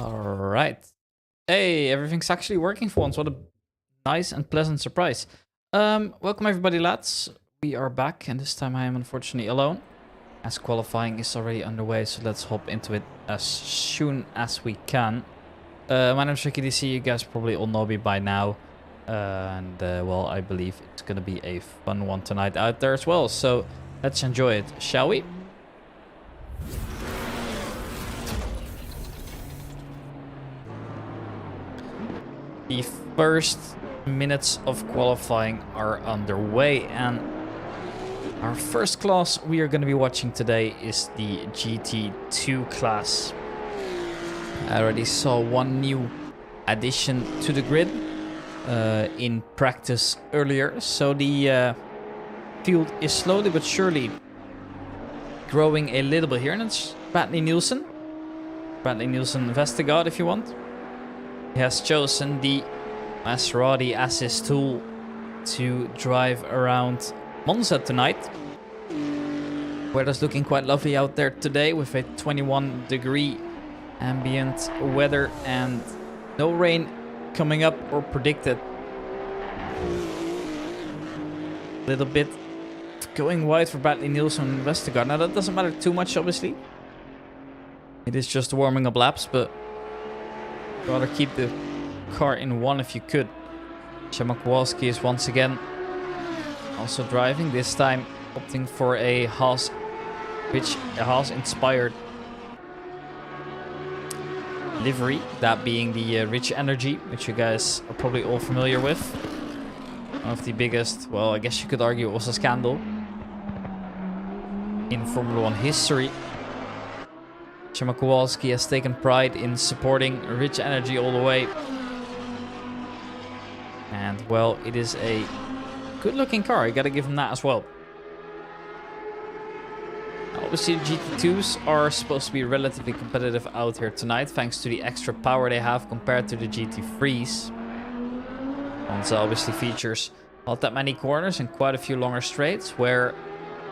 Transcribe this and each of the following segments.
Alright. Hey, everything's actually working for once. What a nice and pleasant surprise. Welcome everybody, lads. We are back, and this time I am unfortunately alone, as qualifying is already underway, so let's hop into it as soon as we can. My name is Ricky DC, you guys probably all know me by now. Well, I believe it's gonna be a fun one tonight out there as well, so let's enjoy it, shall we? The first minutes of qualifying are underway, and our first class we are going to be watching today is the GT2 class. I already saw one new addition to the grid in practice earlier, so the field is slowly but surely growing a little bit here, and it's Bradley Nielsen Vestergaard if you want. He has chosen the Maserati as his tool to drive around Monza tonight. Weather's looking quite lovely out there today with a 21-degree ambient weather and no rain coming up or predicted. A little bit going wide for Bradley Nielsen and Vestergaard. Now that doesn't matter too much, obviously. It is just warming up laps, but rather keep the car in one if you could. Kowalski is once again also driving, this time opting for a Haas inspired livery, that being the Rich Energy, which you guys are probably all familiar with. One of the biggest, well, I guess you could argue also scandal in Formula 1 history. Kowalski has taken pride in supporting Rich Energy all the way. And, well, it is a good-looking car. You gotta give him that as well. Obviously, GT2s are supposed to be relatively competitive out here tonight, thanks to the extra power they have compared to the GT3s. Monza obviously features not that many corners and quite a few longer straights, where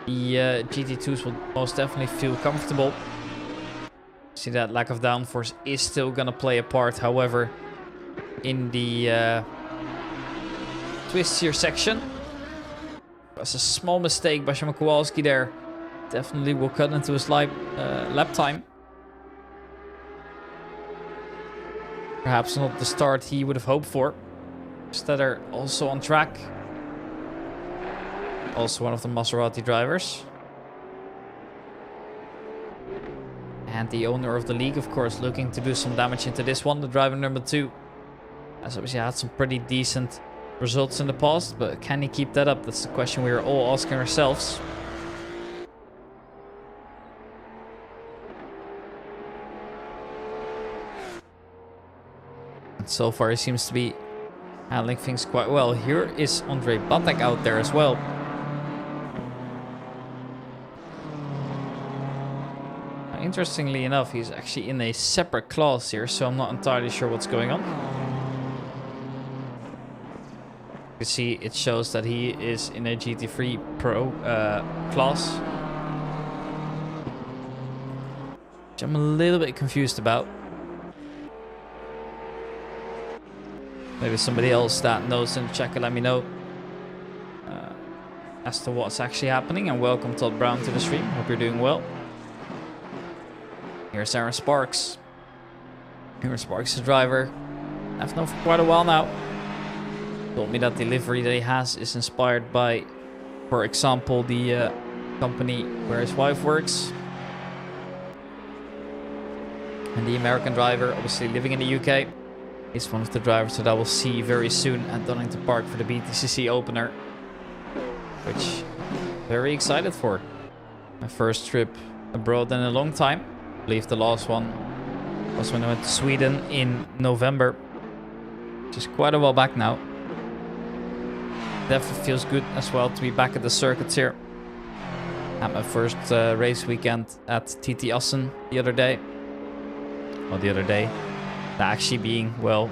the GT2s will most definitely feel comfortable. See, that lack of downforce is still gonna play a part, however, in the twistier section. That's a small mistake by Kowalski there. Definitely will cut into his lap time. Perhaps not the start he would have hoped for. Stetter also on track. Also one of the Maserati drivers. And the owner of the league, of course, looking to do some damage into this one, the driver number 2. Has obviously had some pretty decent results in the past, but can he keep that up? That's the question we are all asking ourselves. And so far he seems to be handling things quite well. Here is Andrej Batek out there as well. Interestingly enough, he's actually in a separate class here, so I'm not entirely sure what's going on. You can see it shows that he is in a GT3 Pro class, which I'm a little bit confused about. Maybe somebody else that knows in the chat can let me know as to what's actually happening. And welcome Todd Brown to the stream. Hope you're doing well. Here's Aaron Sparks. Aaron Sparks is a driver I've known for quite a while now. Told me that the livery that he has is inspired by, for example, the company where his wife works. And the American driver, obviously living in the UK, is one of the drivers that I will see very soon at Donington Park for the BTCC opener. Which I'm very excited for. My first trip abroad in a long time. I believe the last one was when I went to Sweden in November, which is quite a while back now. Definitely feels good as well to be back at the circuits here. Had my first race weekend at TT Assen the other day. Well, the other day. That actually being, well,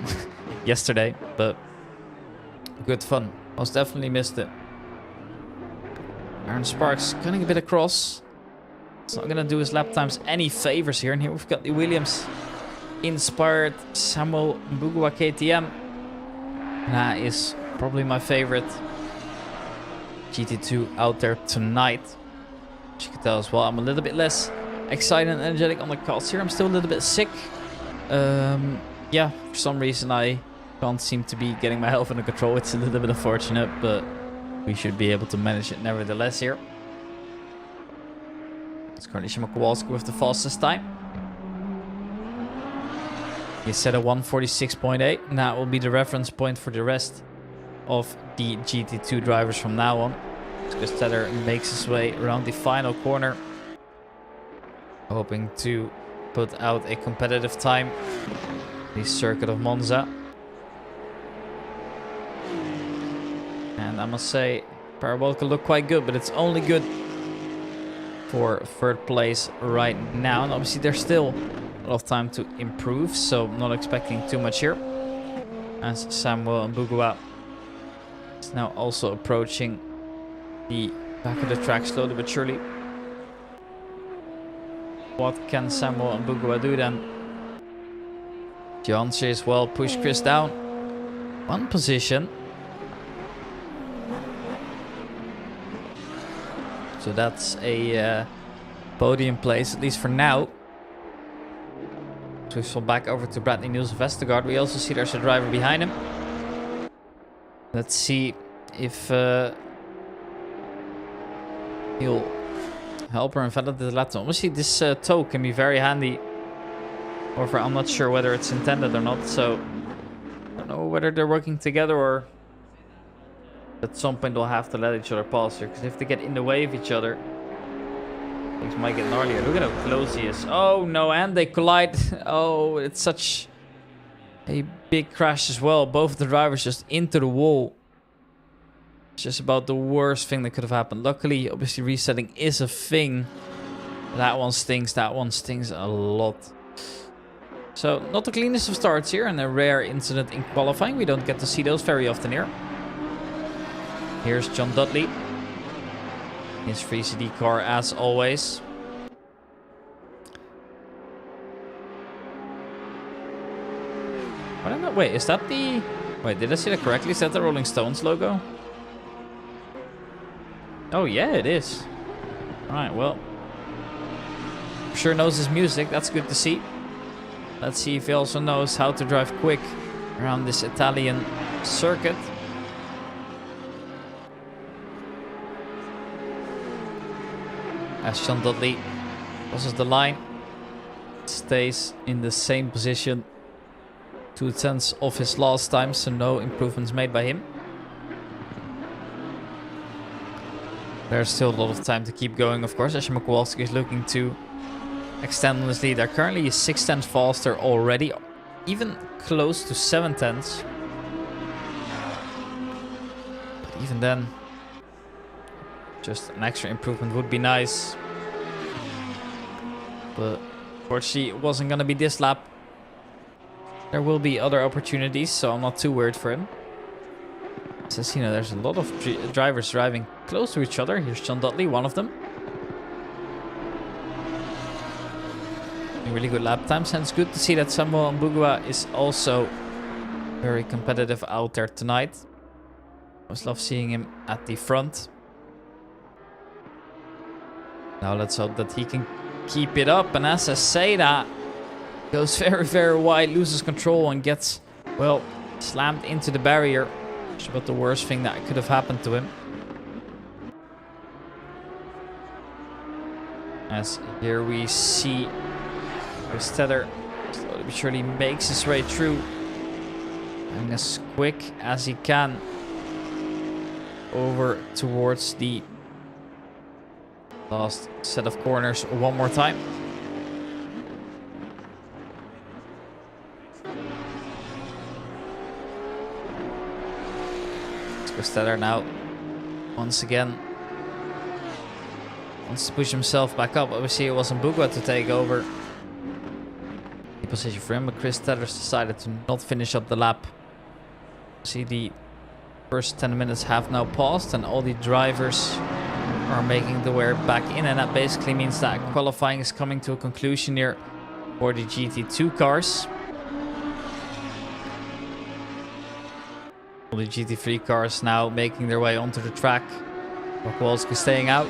yesterday, but good fun. Most definitely missed it. Aaron Sparks cutting a bit across. It's not going to do his lap times any favors here. And here we've got the Williams inspired Samuel Mbugua KTM. That is probably my favorite GT2 out there tonight. As you can tell as well, I'm a little bit less excited and energetic on the cast here. I'm still a little bit sick. Yeah, for some reason I can't seem to be getting my health under control. It's a little bit unfortunate, but we should be able to manage it nevertheless here. It's currently Szymon Kowalski with the fastest time. He set a 146.8, and that will be the reference point for the rest of the GT2 drivers from now on. Steller makes his way around the final corner, hoping to put out a competitive time in the circuit of Monza. And I must say, Parabolica look quite good, but it's only good for third place right now. And obviously there's still a lot of time to improve, so I'm not expecting too much here. As Samuel Mbugua is now also approaching the back of the track slowly but surely. What can Samuel Mbugua do then? The answer is, well, push Chris down one position. So that's a podium place, at least for now. So we fall back over to Bradley Niels of Vestergaard. We also see there's a driver behind him. Let's see if he'll help her and Vettel did the lap time. Obviously this toe can be very handy. However, I'm not sure whether it's intended or not. So I don't know whether they're working together or at some point they'll have to let each other pass here. Because if they get in the way of each other, things might get gnarlier. Look at how close he is. Oh no, and they collide. Oh, it's such a big crash as well. Both of the drivers just into the wall. It's just about the worst thing that could have happened. Luckily, obviously resetting is a thing. That one stings. That one stings a lot. So, not the cleanest of starts here, and a rare incident in qualifying. We don't get to see those very often here. Here's John Dudley. His 3CD car as always. I don't know. Wait, is that the... Wait, did I see that correctly? Is that the Rolling Stones logo? Oh yeah, it is. Alright, well. Sure knows his music. That's good to see. Let's see if he also knows how to drive quick around this Italian circuit. As Sean Dudley crosses the line, stays in the same position 2/10 of his last time, so no improvements made by him. There's still a lot of time to keep going, of course, as Szymon Kowalski is looking to extend on his lead. They're currently 6/10 faster already, even close to 7/10. But even then, just an extra improvement would be nice. But unfortunately, it wasn't going to be this lap. There will be other opportunities, so I'm not too worried for him. As you know, there's a lot of drivers driving close to each other. Here's John Dudley, one of them. Really good lap times, and it's good to see that Samuel Mbugua is also very competitive out there tonight. I always love seeing him at the front. Now let's hope that he can keep it up, and as I say that, goes very, very wide, loses control and gets, well, slammed into the barrier. Which is about the worst thing that could have happened to him. As here we see Steller slowly but surely makes his way through, going as quick as he can over towards the last set of corners one more time. Steller now once again wants to push himself back up. Obviously it wasn't Mbugua to take over the position for him, but Chris Steller's decided to not finish up the lap. See, the first 10 minutes have now passed and all the drivers are making their way back in, and that basically means that qualifying is coming to a conclusion here for the GT2 cars. All the GT3 cars now making their way onto the track. Kowalski staying out.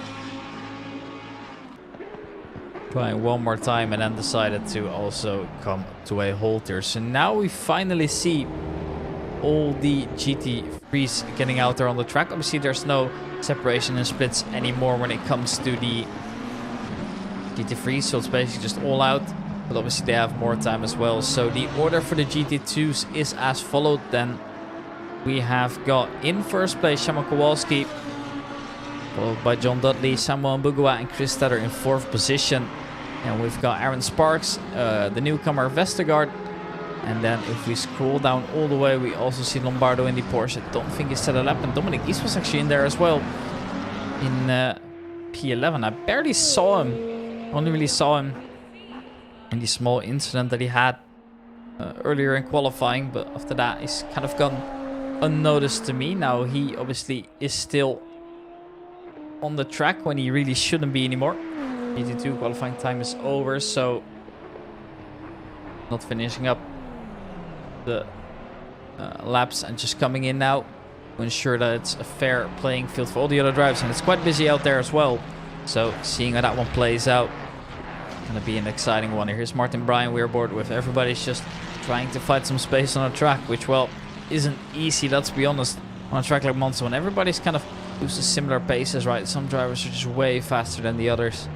Trying one more time and then decided to also come to a halt here. So now we finally see all the GT3s getting out there on the track. Obviously there's no separation and splits anymore when it comes to the GT3s, so it's basically just all out, but obviously they have more time as well. So the order for the GT2s is as followed. Then we have got in first place Szymon Kowalski, followed by John Dudley, Samuel Mbugua and Chris Stetter in 4th position. And we've got Aaron Sparks, the newcomer Vestergaard. And then if we scroll down all the way, we also see Lombardo in the Porsche. I don't think he set a lap, and Dominic East was actually in there as well in P11. I barely saw him. Only really saw him in the small incident that he had earlier in qualifying, but after that he's kind of gone unnoticed to me. Now he obviously is still on the track when he really shouldn't be anymore. GT2 qualifying time is over, so not finishing up the laps and just coming in now to ensure that it's a fair playing field for all the other drivers. And it's quite busy out there as well, so seeing how that one plays out, gonna be an exciting one. Here's Martin Bryan, we're aboard with. Everybody's just trying to find some space on a track, which, well, isn't easy, let's be honest, on a track like Monza when everybody's kind of uses similar paces, right? Some drivers are just way faster than the others.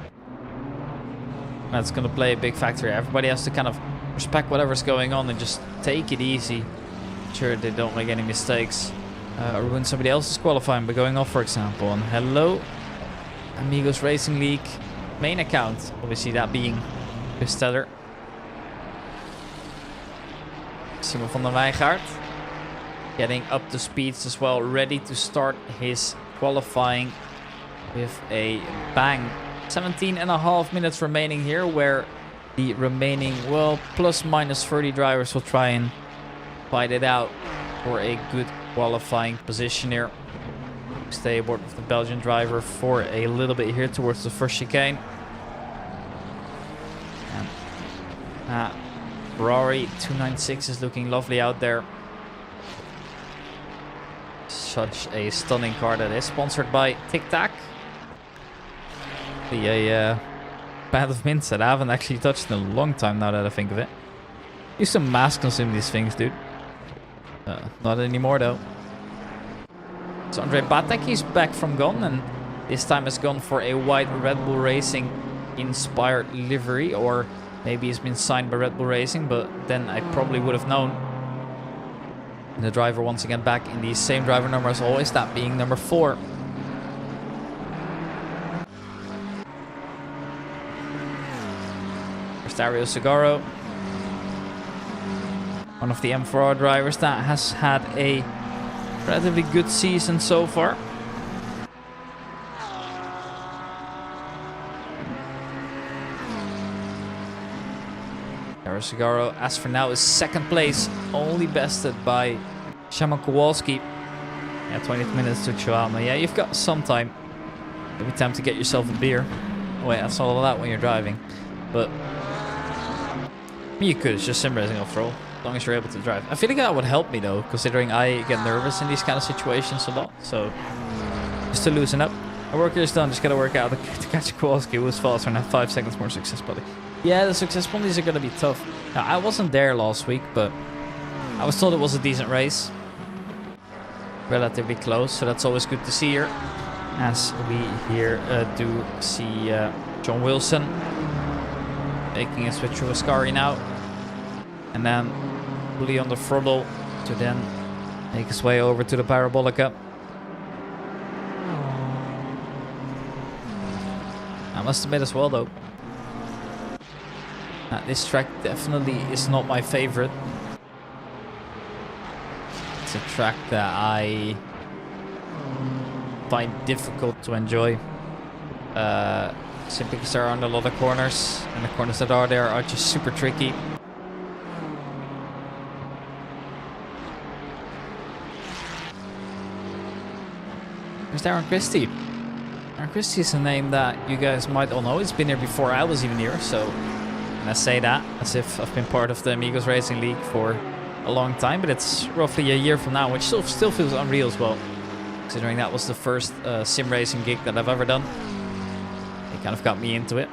That's going to play a big factor here. Everybody has to kind of respect whatever's going on and just take it easy. Sure they don't make any mistakes. Or ruin somebody else's qualifying by going off, for example. And hello, Amigos Racing League main account. Obviously that being Chris Stetter. Simon van der Weijgaard getting up to speeds as well. Ready to start his qualifying with a bang. 17.5 minutes remaining here, where the remaining, well, plus minus 30 drivers will try and fight it out for a good qualifying position here. Stay aboard with the Belgian driver for a little bit here towards the first chicane. And Ferrari 296 is looking lovely out there. Such a stunning car that is, sponsored by Tic Tac. A band of mints that I haven't actually touched in a long time now that I think of it. Used to mass consume these things, dude. Not anymore though. So Andre Batek is back from gone, and this time has gone for a white Red Bull Racing inspired livery, or maybe he's been signed by Red Bull Racing, but then I probably would have known. And the driver once again back in the same driver number as always, that being number 4. Dario Segaro, one of the M4R drivers that has had a relatively good season so far. Dario Segaro, as for now, is 2nd place, only bested by Szymon Kowalski. Yeah, 20 minutes to Chihuahua. Yeah, you've got some time. Maybe time to get yourself a beer. Oh, wait, that's all of that when you're driving. But you could, it's just sim racing after all, as long as you're able to drive. I feel like that would help me though, considering I get nervous in these kind of situations a lot. So just to loosen up. My work here is done, just gotta work out to catch Kowalski, who was faster and have 5 seconds more success penalty. Yeah, the success penalties are gonna be tough. Now, I wasn't there last week, but I was told it was a decent race. Relatively close, so that's always good to see here. As we here do see John Wilson making a switch to Ascari now. And then fully on the throttle to then make his way over to the Parabolica. I must admit as well though, this track definitely is not my favorite. It's a track that I find difficult to enjoy. Simply because there aren't a lot of corners, and the corners that are there are just super tricky. There's Darren Christie. Darren Christie is a name that you guys might all know. He's been here before I was even here, so And I say that as if I've been part of the Amigos Racing League for a long time, but it's roughly a year from now, which still feels unreal as well, considering that was the first sim racing gig that I've ever done. It kind of got me into it.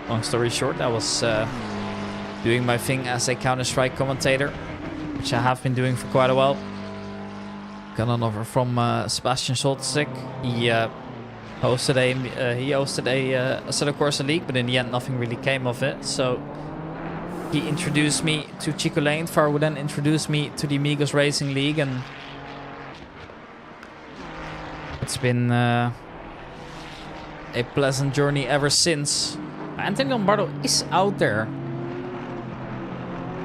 Long story short, I was doing my thing as a Counter-Strike commentator, which I have been doing for quite a while. Got an offer from Sebastian Soltzik. He hosted a Assetto Corsa League, but in the end nothing really came of it. So he introduced me to Chico Lane. Far would then introduce me to the Amigos Racing League, and it's been a pleasant journey ever since. Anthony Lombardo is out there,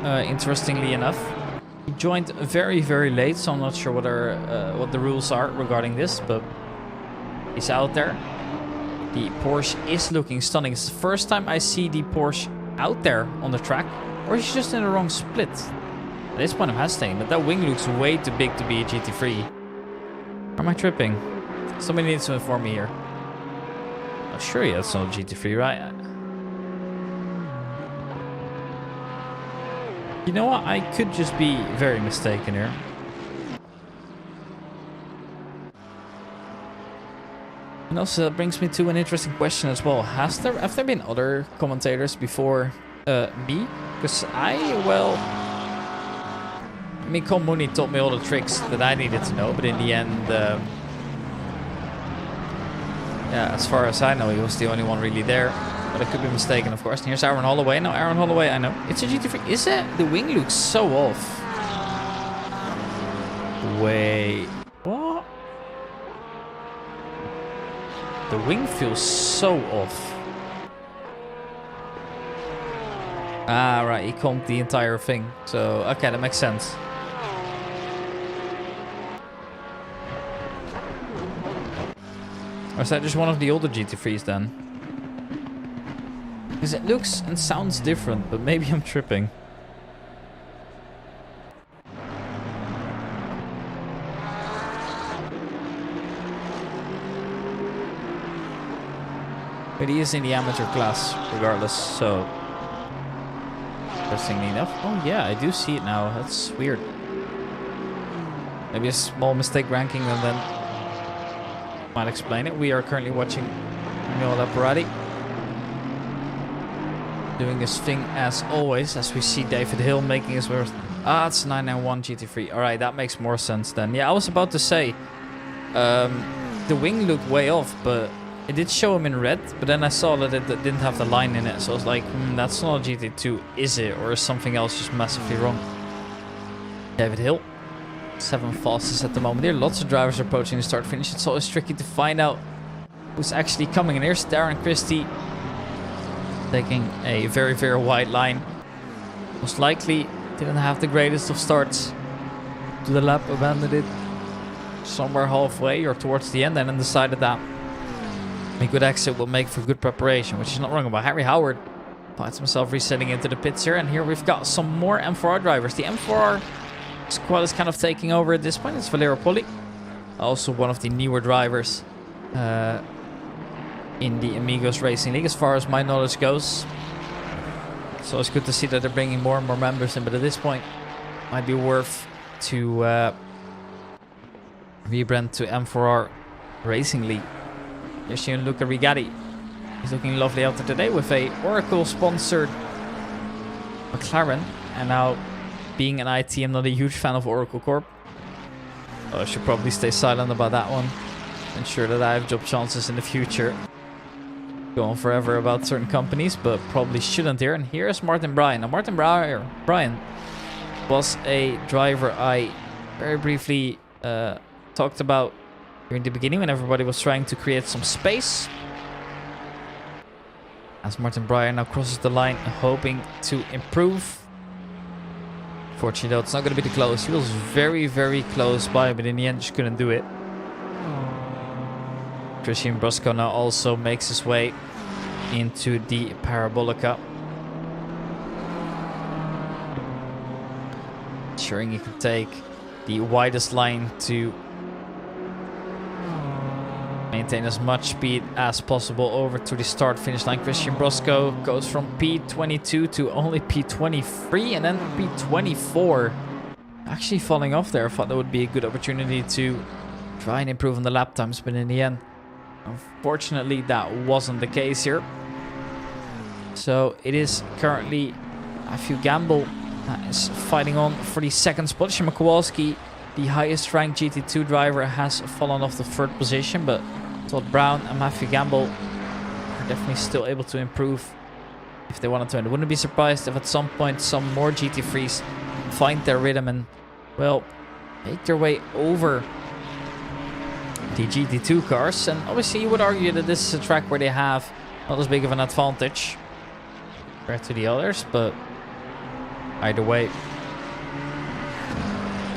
interestingly enough. He joined very, very late, so I'm not sure what the rules are regarding this, but he's out there. The Porsche is looking stunning. It's the first time I see the Porsche out there on the track, or is she just in the wrong split? At this point I'm hesitating, but that wing looks way too big to be a GT3. Or am I tripping? Somebody needs to inform me here. Oh, sure, yeah, it's not a GT3, right? You know what? I could just be very mistaken here. And also that brings me to an interesting question as well. Have there been other commentators before me? Because I mean, Con Mooney taught me all the tricks that I needed to know, but in the end, yeah, as far as I know, he was the only one really there. But I could be mistaken, of course. And here's Aaron Holloway. No, Aaron Holloway, I know. It's a GT3. Is it? The wing looks so off. Wait. What? The wing feels so off. Ah, right. He comped the entire thing. So, okay, that makes sense. Or is that just one of the older GT3s then? Because it looks and sounds different, but maybe I'm tripping. But he is in the amateur class, regardless, so... Interestingly enough. Oh yeah, I do see it now. That's weird. Maybe a small mistake ranking and then... might explain it. We are currently watching Emanuele Apparati doing his thing as always, as we see David Hill making his way. Ah, it's 991 GT3. Alright, that makes more sense then. Yeah, I was about to say, the wing looked way off, but it did show him in red, but then I saw that it didn't have the line in it, so I was like, that's not a GT2, is it? Or is something else just massively wrong? David Hill, 7th fastest at the moment. There are lots of drivers approaching the start finish. It's always tricky to find out who's actually coming. And here's Darren Christie taking a very, very wide line. Most likely didn't have the greatest of starts to the lap, abandoned it somewhere halfway or towards the end, and then decided that a good exit will make for good preparation, which is not wrong about. Harry Howard finds himself resetting into the pits here, and here we've got some more M4R drivers. The M4R squad is kind of taking over at this point. It's Valero Poli, also one of the newer drivers in the Amigos Racing League, as far as my knowledge goes. So it's good to see that they're bringing more and more members in, but at this point, might be worth to rebrand to M4R Racing League. Here's Gianluca Rigatti. He's looking lovely out there today with a Oracle-sponsored McLaren, and now being an IT, I'm not a huge fan of Oracle Corp. Oh, I should probably stay silent about that one. Ensure that I have job chances in the future. Go on forever about certain companies, but probably shouldn't here. And here's Martin Bryan. Now, Martin Bryan was a driver I very briefly talked about during the beginning when everybody was trying to create some space. As Martin Bryan now crosses the line, hoping to improve. Fortunately, though, it's not going to be the close. He was very, very close by, but in the end, just couldn't do it. Christian Brosco now also makes his way into the Parabolica. Ensuring he can take the widest line to Maintain as much speed as possible over to the start finish line. Christian Brosco goes from P22 to only P23 and then P24. Actually falling off there. I thought that would be a good opportunity to try and improve on the lap times, but in the end, unfortunately, that wasn't the case here. So it is currently Matthew Gamble that is fighting on for the second spot. Szymon Kowalski, the highest ranked GT2 driver, has fallen off the third position, but Todd Brown and Matthew Gamble are definitely still able to improve if they wanted to. And I wouldn't be surprised if at some point some more GT3s find their rhythm and, well, make their way over the GT2 cars. And obviously you would argue that this is a track where they have not as big of an advantage compared to the others, but either way,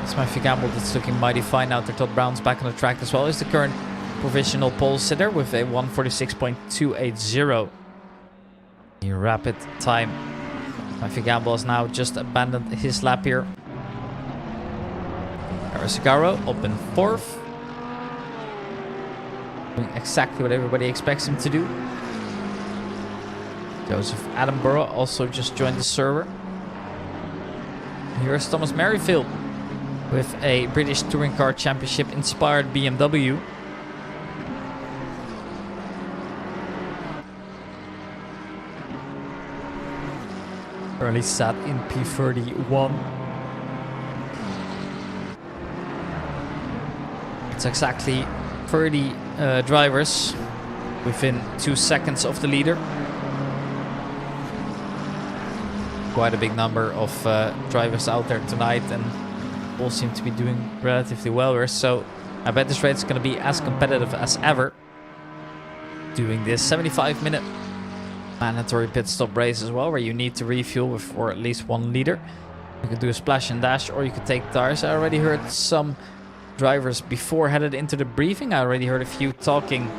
it's Matthew Gamble that's looking mighty fine out there. Todd Brown's back on the track as well. He's the current provisional pole sitter with a 1:46.280 rapid time. Matthew Gamble has now just abandoned his lap here. Arasagaro up in fourth, doing exactly what everybody expects him to do. Joseph Attenborough also just joined the server. Here's Thomas Merrifield with a British Touring Car Championship inspired BMW. Currently sat in P31. It's exactly 30 drivers within 2 seconds of the leader. Quite a big number of drivers out there tonight, and all seem to be doing relatively well here. So I bet this race is going to be as competitive as ever. Doing this 75-minute mandatory pit stop race as well, where you need to refuel for at least 1 liter. You can do a splash and dash, or you could take tires. I already heard some drivers before headed into the briefing. I already heard a few talking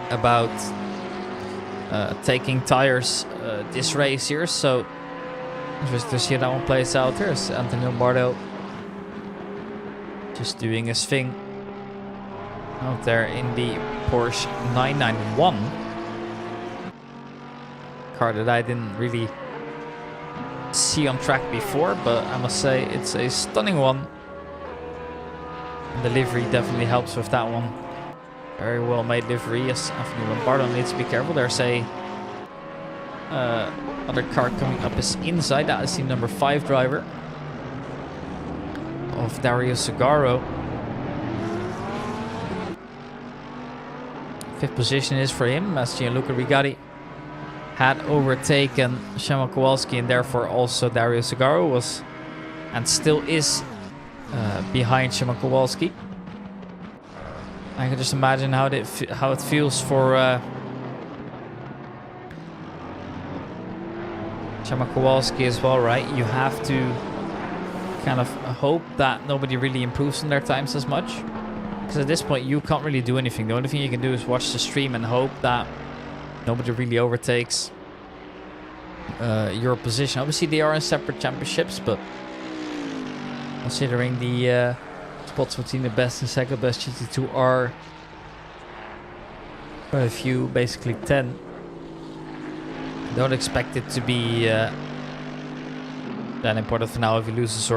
about taking tires this race here, so interesting to see how that one plays out. There's Anthony Lombardo just doing his thing out there in the Porsche 991. Car that I didn't really see on track before, but I must say it's a stunning one. And the livery definitely helps with that one. Very well made livery. Yes, Anthony Lombardo needs to be careful. There's a other car coming up his inside. That is the number 5 driver of Dario Segaro. 5th position is for him, as Gianluca Rigatti had overtaken Szymon Kowalski, and therefore also Dario Segaro was and still is behind Szymon Kowalski. I can just imagine how it feels for Szymon Kowalski as well, right? You have to kind of hope that nobody really improves on their times as much, because at this point you can't really do anything. The only thing you can do is watch the stream and hope that nobody really overtakes your position. Obviously they are in separate championships, but considering the spots between the best and second best GT2 are quite a few, basically 10. Don't expect it to be that important for now if he loses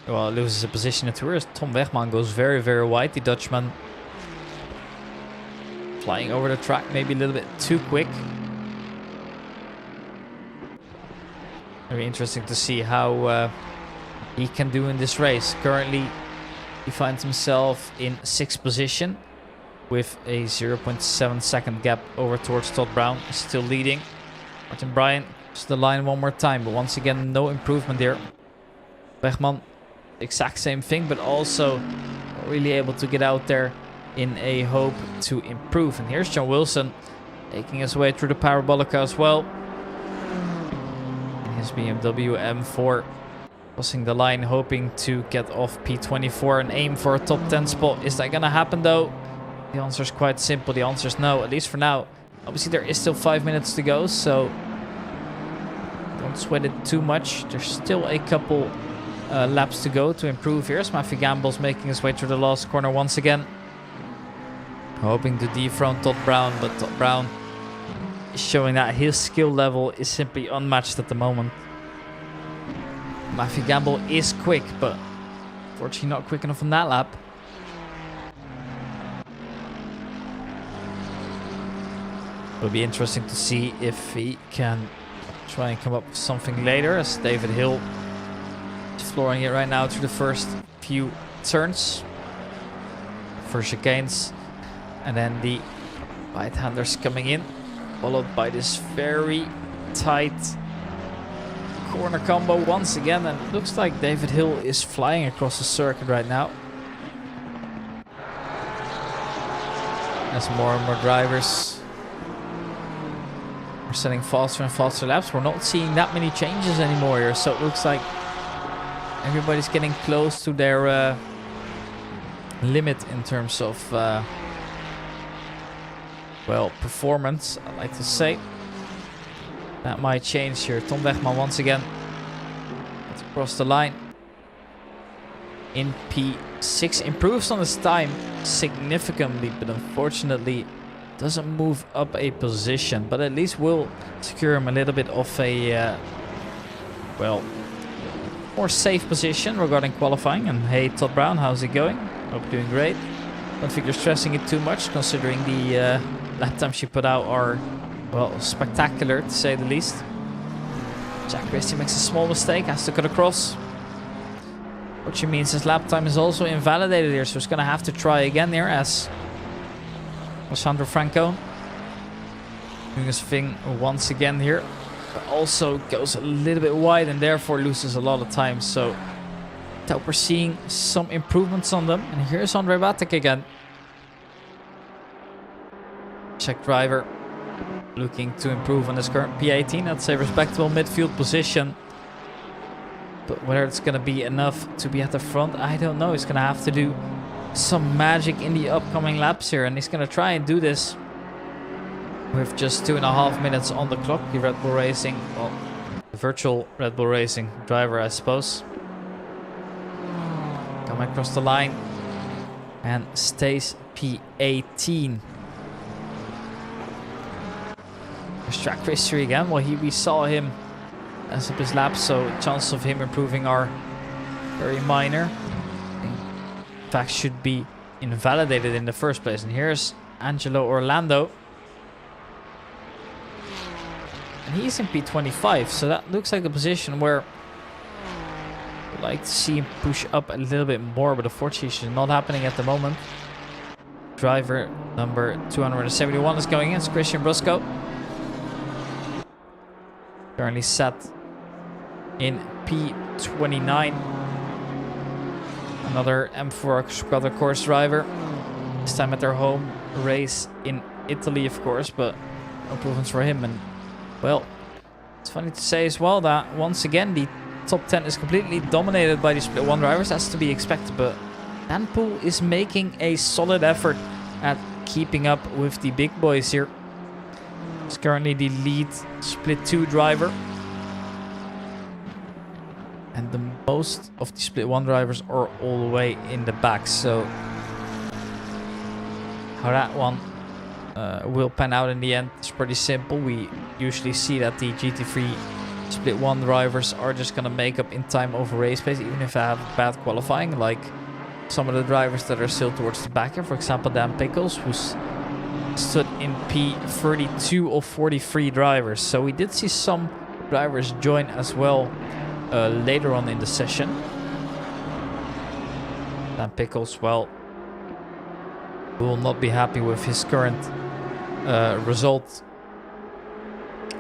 loses a position in tour. Tom Wegman goes very, very wide. The Dutchman flying over the track, maybe a little bit too quick. Very interesting to see how he can do in this race. Currently, he finds himself in 6th position with a 0.7 second gap over towards Todd Brown, still leading. Martin Bryan just the line one more time, but once again, no improvement there. Wegman, exact same thing, but also really able to get out there in a hope to improve. And here's John Wilson making his way through the Parabolica as well. His BMW M4 crossing the line, hoping to get off P24 and aim for a top 10 spot. Is that gonna happen though? The answer is quite simple. The answer is no, at least for now. Obviously there is still 5 minutes to go, so don't sweat it too much. There's still a couple laps to go to improve here. Matthew Gamble's making his way through the last corner once again. Hoping to dethrone Todd Brown, but Todd Brown is showing that his skill level is simply unmatched at the moment. Matthew Gamble is quick, but unfortunately not quick enough on that lap. It'll be interesting to see if he can try and come up with something later, as David Hill is flooring it right now through the first few turns. First chicanes, and then the right-handers coming in, followed by this very tight corner combo once again, and it looks like David Hill is flying across the circuit right now. As more and more drivers are setting faster and faster laps, we're not seeing that many changes anymore here, so it looks like everybody's getting close to their limit in terms of well, performance, I like to say. That might change here. Tom Wegman once again gets across the line in P6. Improves on his time significantly, but unfortunately doesn't move up a position, but at least will secure him a little bit of a well, more safe position regarding qualifying. And hey, Todd Brown, how's it going? Hope you're doing great. Don't think you're stressing it too much, considering the lap times she put out are, well, spectacular to say the least. Jack Christie makes a small mistake, has to cut across, which means his lap time is also invalidated here, so he's going to have to try again here, as Alessandro Franco doing his thing once again here, but also goes a little bit wide and therefore loses a lot of time. So we're seeing some improvements on them. And here's Andre Batek again. Czech driver looking to improve on his current P18. That's a respectable midfield position. But whether it's going to be enough to be at the front, I don't know. He's going to have to do some magic in the upcoming laps here. And he's going to try and do this with just 2.5 minutes on the clock. The Red Bull Racing, well, the virtual Red Bull Racing driver, I suppose. Coming across the line and stays P18. There's track history again. Well, we saw him as up his lap, so chances of him improving are very minor. In fact, should be invalidated in the first place. And here's Angelo Orlando. And he's in P25, so that looks like a position where I'd like to see him push up a little bit more, but unfortunately it's not happening at the moment. Driver number 271 is going in. It's Christian Brusco. Currently set in P29. Another M4 Squadra course driver. This time at their home race in Italy, of course, but no improvements for him. And well, it's funny to say as well that once again the top 10 is completely dominated by the split one drivers. That's to be expected, but Dan Poole is making a solid effort at keeping up with the big boys here. He's currently the lead split 2 driver. And the most of the split 1 drivers are all the way in the back. So how that one will pan out in the end is pretty simple. We usually see that the GT3 split 1 drivers are just going to make up in time over race pace, even if they have bad qualifying, like some of the drivers that are still towards the back here. For example, Dan Pickles, who's stood in P32 of 43 drivers. So we did see some drivers join as well later on in the session. Dan Pickles, well, will not be happy with his current result.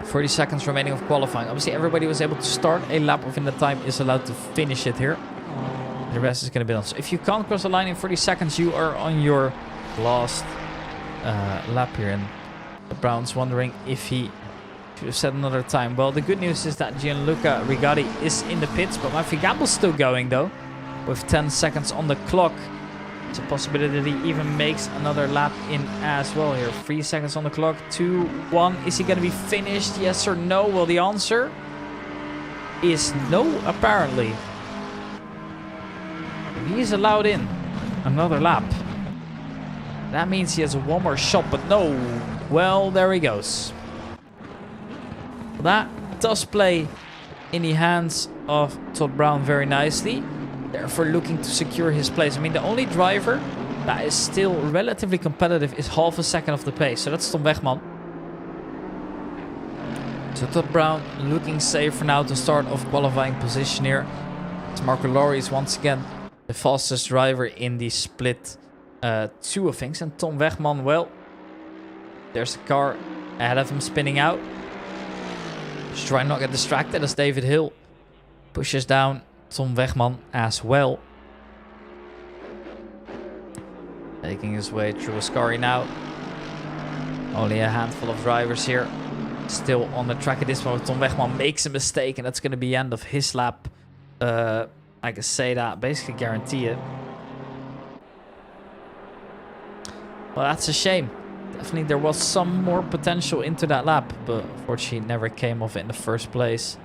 30 seconds remaining of qualifying. Obviously everybody was able to start a lap within the time is allowed to finish it here. The rest is going to be done. So if you can't cross the line in 30 seconds, you are on your last lap here. And Brown's wondering if he should have set another time. Well, the good news is that Gianluca Rigatti is in the pits, but Matthew Gamble's still going though, with 10 seconds on the clock. It's a possibility that he even makes another lap in as well here. 3 seconds on the clock. 2, 1. Is he going to be finished? Yes or no? Well, the answer is no, apparently. He is allowed in another lap. That means he has one more shot, but no. Well, there he goes. That does play in the hands of Todd Brown very nicely. Therefore looking to secure his place. I mean, the only driver that is still relatively competitive is half a second of the pace. So that's Tom Wegman. So Todd Brown looking safe for now to start off qualifying position here. As Marco Lowry is once again the fastest driver in the split 2 of things. And Tom Wegman, well, there's a car ahead of him spinning out. Just try not to get distracted as David Hill pushes down Tom Wegman as well. Making his way through Ascari now. Only a handful of drivers here still on the track at this moment. Tom Wegman makes a mistake and that's going to be the end of his lap. I can say that, basically guarantee it. Well, that's a shame. Definitely there was some more potential into that lap, but unfortunately it never came off in the first place.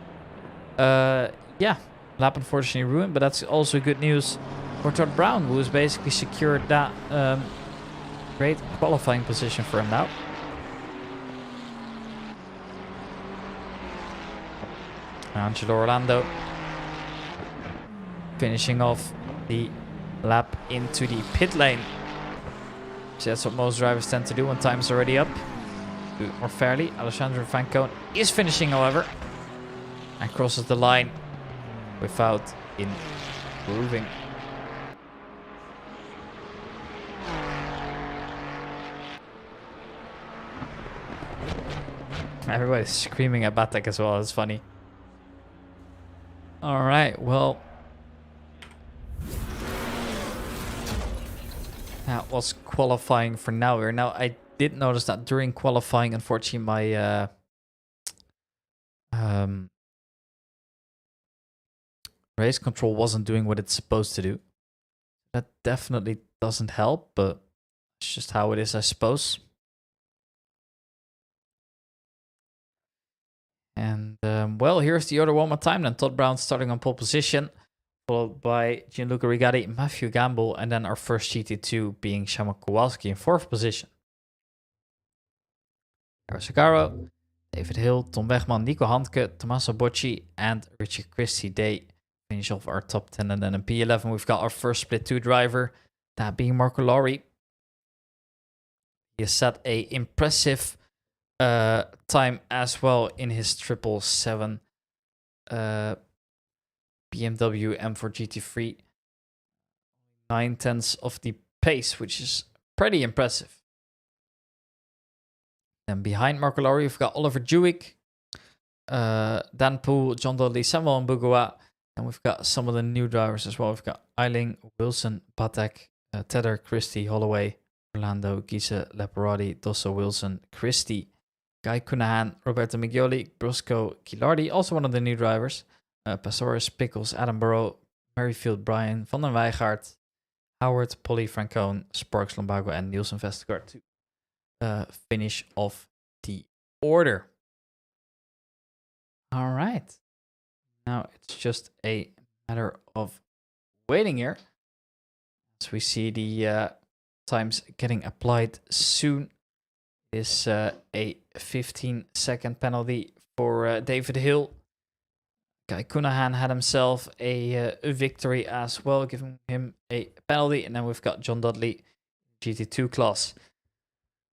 Yeah, lap unfortunately ruined, but that's also good news for Todd Brown, who has basically secured that great qualifying position for him now. Angelo Orlando finishing off the lap into the pit lane. So that's what most drivers tend to do when time's already up. Do it more fairly. Alessandro Francone is finishing, however, and crosses the line without improving. Everybody's screaming at Batek as well. It's funny. All right, well, that was qualifying for now. Now, I did notice that during qualifying, unfortunately, my race control wasn't doing what it's supposed to do. That definitely doesn't help, but it's just how it is, I suppose. And, well, here's the order one more time then. Todd Brown starting on pole position, followed by Gianluca Rigatti, Matthew Gamble, and then our first GT2 being Shama Kowalski in 4th position. Eros Agaro, David Hill, Tom Wegman, Nico Handke, Tommaso Bocci, and Richard Christie. They finish off our top 10. And then in P11, we've got our first split 2 driver, that being Marco Lowry. He has set a impressive time as well in his 777 BMW M4 GT3. 9/10 of the pace, which is pretty impressive. Then behind Marco Lowry, we've got Oliver Jewick, Dan Poole, John Dudley, Samuel Mbugua, and we've got some of the new drivers as well. We've got Eiling, Wilson, Batek, Tedder, Christie, Holloway, Orlando, Giese, Leporati, Dosso, Wilson, Christie, Guy Cunahan, Roberto Miglioli, Brusco, Gilardi, also one of the new drivers, Pastores, Pickles, Adam Burrow, Merrifield, Brian, Van den Weijgaard, Howard, Polly, Francone, Sparks, Lombago, and Nielsen Vestergaard to finish off the order. All right. Now it's just a matter of waiting here as we see the times getting applied soon. Is a 15-second penalty for David Hill. Guy Cunahan had himself a victory as well, giving him a penalty. And then we've got John Dudley, GT2 class.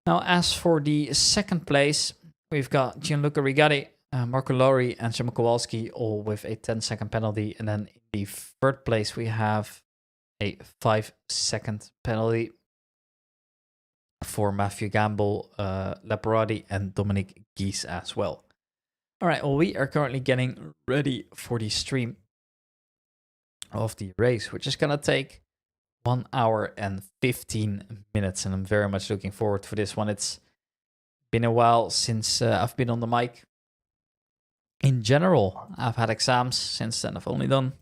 Now, as for the second place, we've got Gianluca Rigatti, Marco Lowry, and Shama Kowalski, all with a 10-second penalty. And then in the third place, we have a 5-second penalty for Matthew Gamble, Leporati, and Dominic Giese as well. All right, well, we are currently getting ready for the stream of the race, which is going to take 1 hour and 15 minutes, and I'm very much looking forward for this one. It's been a while since I've been on the mic. In general, I've had exams since then. I've only done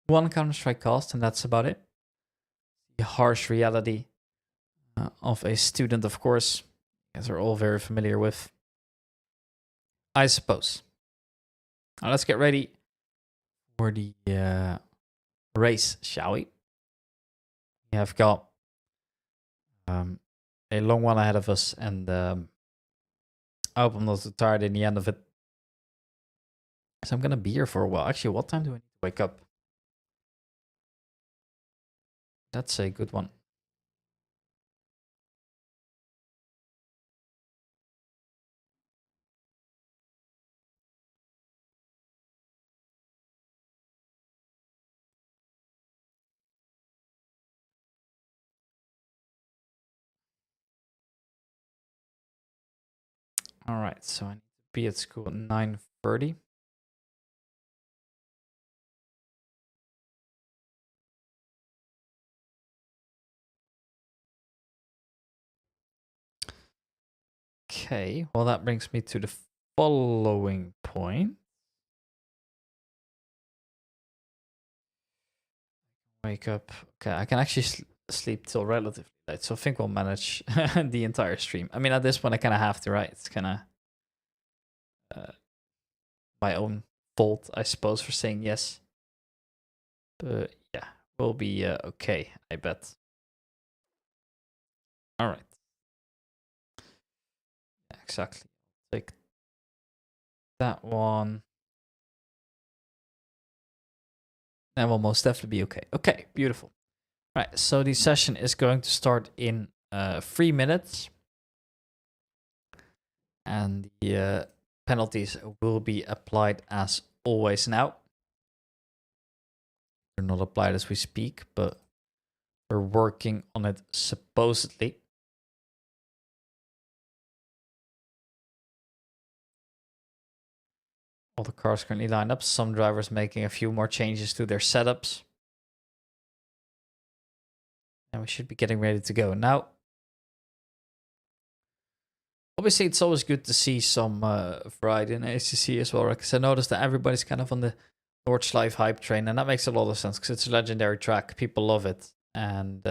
one Counter-Strike cast, and that's about it. The harsh reality of a student, of course, as we're all very familiar with, I suppose. Now let's get ready for the race, shall we? We have got a long one ahead of us, and I hope I'm not too tired in the end of it. So I'm gonna be here for a while. Actually, what time do I need to wake up? That's a good one. All right, so I need to be at school at 9:30. Okay, well that brings me to the following point. Wake up. Okay, I can actually sleep till relatively late, so I think we'll manage the entire stream. I mean, at this point, I kind of have to, right? It's kind of my own fault, I suppose, for saying yes. But yeah, we'll be okay, I bet. All right. Yeah, exactly. Take that one. And we'll most definitely be okay. Okay, beautiful. All right, so the session is going to start in 3 minutes. And the penalties will be applied as always now. They're not applied as we speak, but we're working on it supposedly. All the cars currently lined up. Some drivers making a few more changes to their setups. And we should be getting ready to go. Now, obviously, it's always good to see some variety in ACC as well, right? Because I noticed that everybody's kind of on the Nordschleife hype train, and that makes a lot of sense because it's a legendary track. People love it. And,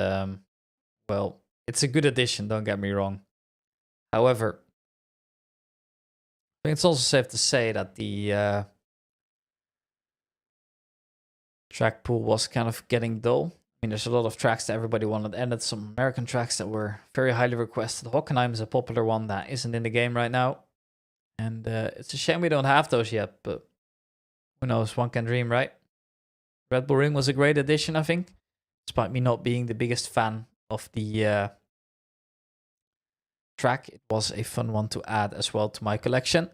well, it's a good addition, don't get me wrong. However, I think it's also safe to say that the track pool was kind of getting dull. I mean, there's a lot of tracks that everybody wanted, and it's some American tracks that were very highly requested. Hockenheim is a popular one that isn't in the game right now. And it's a shame we don't have those yet, but who knows, one can dream, right? Red Bull Ring was a great addition, I think, despite me not being the biggest fan of the track. It was a fun one to add as well to my collection.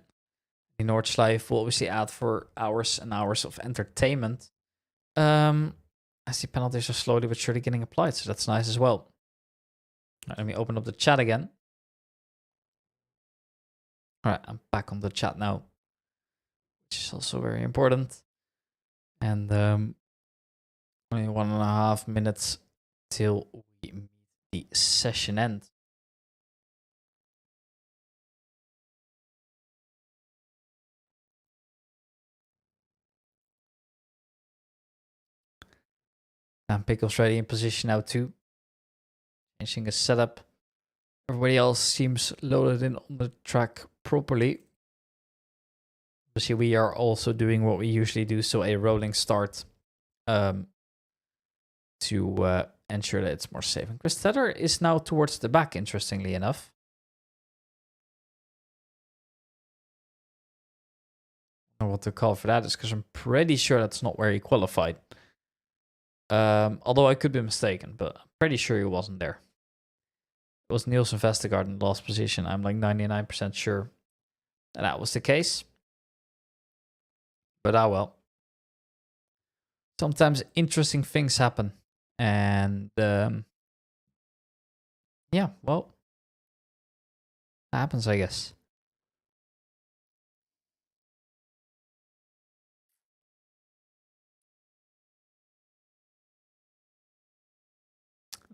The Nordschleife will obviously add for hours and hours of entertainment. I see penalties are slowly but surely getting applied, so that's nice as well. Right, let me open up the chat again. All right, I'm back on the chat now, which is also very important. And only 1.5 minutes till we meet the session end. And Pickle's ready in position now too. Changing his setup. Everybody else seems loaded in on the track properly. Obviously, we are also doing what we usually do, so a rolling start to ensure that it's more safe. And Chris Tedder is now towards the back, interestingly enough. I don't know what to call for that is because I'm pretty sure that's not where he qualified. Although I could be mistaken, but I'm pretty sure he wasn't there. It was Nielsen Vestergaard in the last position. I'm like 99% sure that was the case. But well. Sometimes interesting things happen. And yeah, well, that happens, I guess.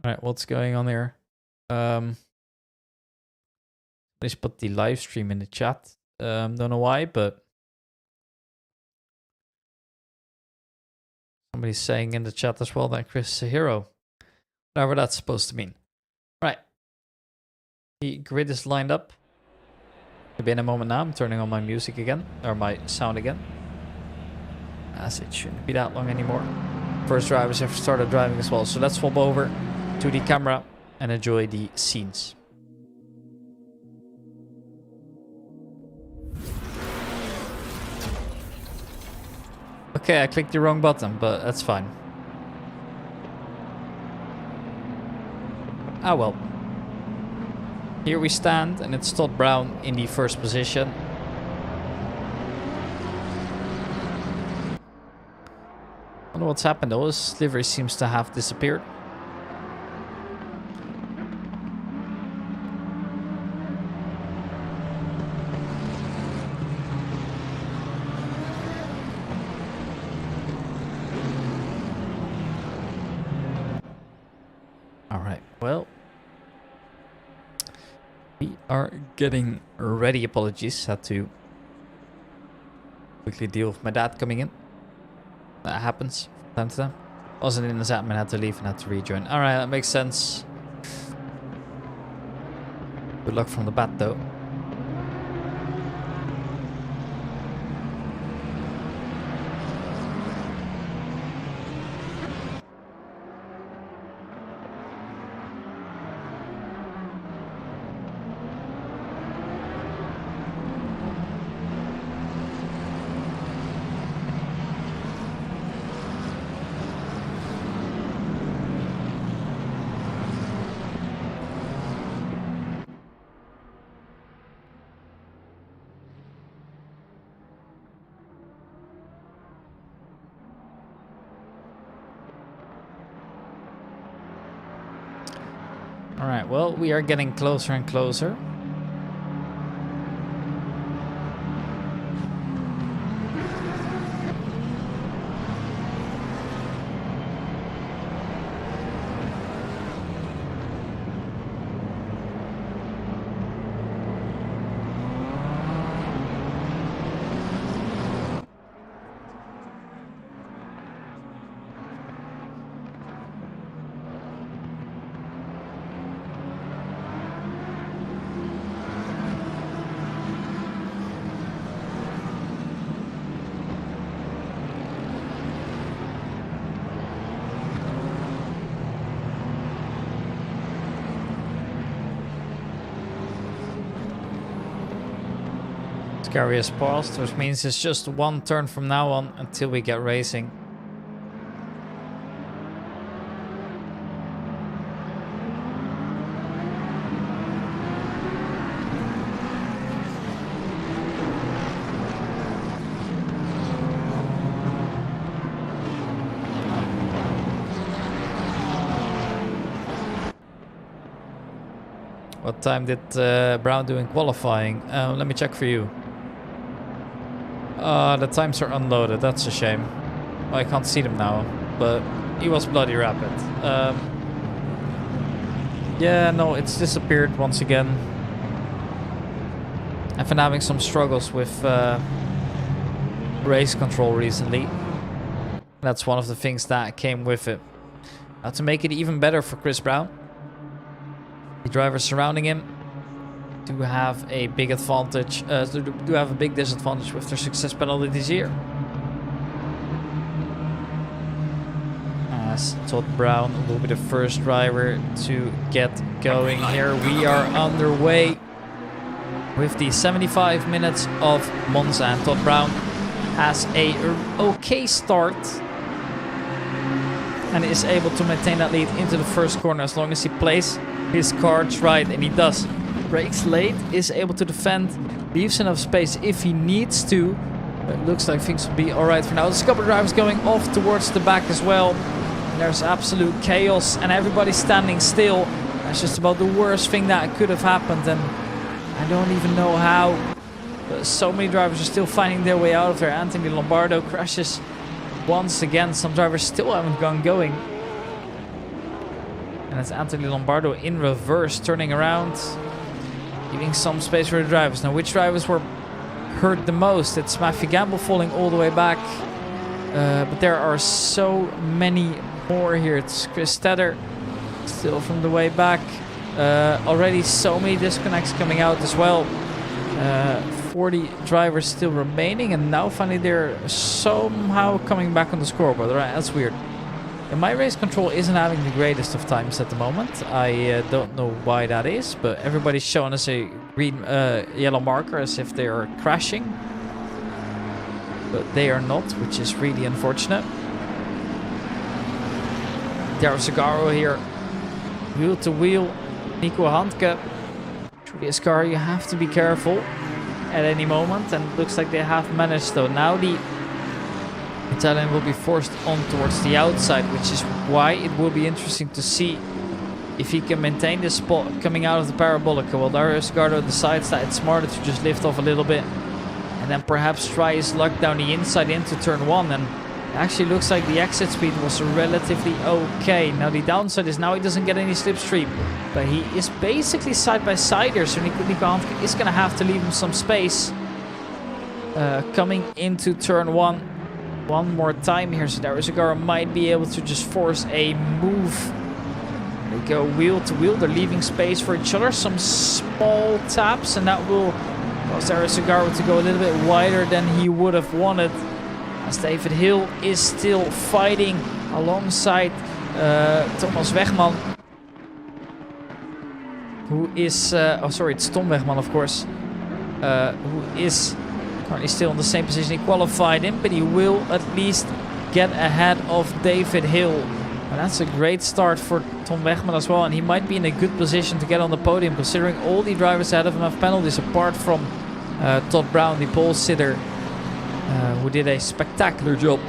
All right, what's going on here? Please put the live stream in the chat. Don't know why, but somebody's saying in the chat as well that Chris is a hero. Whatever that's supposed to mean. Right. The grid is lined up. Maybe in a moment now, I'm turning on my music again, or my sound again. As it shouldn't be that long anymore. First drivers have started driving as well, so let's swap over to the camera and enjoy the scenes. Okay, I clicked the wrong button, but that's fine. Ah well. Here we stand, and it's Todd Brown in the first position. I don't know what's happened though, his livery seems to have disappeared. Alright, well. We are getting ready. Apologies, had to quickly deal with my dad coming in. That happens from time to time. Wasn't in the admin, had to leave and had to rejoin. Alright, that makes sense. Good luck from the bat though. Alright, well, we are getting closer and closer. Scary is paused, which means it's just one turn from now on until we get racing. What time did Brown do in qualifying? Let me check for you. The times are unloaded. That's a shame. Well, I can't see them now, but he was bloody rapid. Yeah, no, it's disappeared once again. I've been having some struggles with race control recently. That's one of the things that came with it. Now, to make it even better for Chris Brown, the drivers surrounding him do have a big advantage, do have a big disadvantage with their success penalty this year. As Todd Brown will be the first driver to get going here. We are underway with the 75 minutes of Monza, and Todd Brown has a okay start and is able to maintain that lead into the first corner as long as he plays his cards right, and he does. Brakes late, is able to defend, leaves enough space if he needs to. But it looks like things will be alright for now. There's a couple of drivers going off towards the back as well. And there's absolute chaos and everybody's standing still. That's just about the worst thing that could have happened, and I don't even know how. But so many drivers are still finding their way out of there. Anthony Lombardo crashes once again. Some drivers still haven't gone going. And it's Anthony Lombardo in reverse, turning around, leaving some space for the drivers. Now, which drivers were hurt the most? It's Matthew Gamble falling all the way back. But there are so many more here. It's Chris Tedder still from the way back. Already so many disconnects coming out as well. 40 drivers still remaining, and now finally they're somehow coming back on the scoreboard. Right, that's weird. And my race control isn't having the greatest of times at the moment. I don't know why that is, but everybody's showing us a green, yellow marker as if they are crashing. but they are not, which is really unfortunate. Daryl Segaro here, wheel to wheel. Nico Handke through this car. You have to be careful at any moment, and it looks like they have managed though. Now the Italian will be forced on towards the outside, which is why it will be interesting to see if he can maintain this spot coming out of the Parabolica. Well, Dario Segaro decides that it's smarter to just lift off a little bit and then perhaps try his luck down the inside into turn 1, and it actually looks like the exit speed was relatively okay. Now the downside is now he doesn't get any slipstream, but he is basically side by side here, so Nico Handke is going to have to leave him some space coming into turn 1 one more time here. So Dario Segaro might be able to just force a move. They go wheel to wheel. They're leaving space for each other. Some small taps, and that will cause Dario Segaro to go a little bit wider than he would have wanted, as David Hill is still fighting alongside Thomas Wegman, who is... oh, sorry, it's Tom Wegman, of course, who is currently still in the same position he qualified in, but he will at least get ahead of David Hill. And that's a great start for Tom Wegman as well, and he might be in a good position to get on the podium, considering all the drivers ahead of him have penalties, apart from Todd Brown, the pole sitter, who did a spectacular job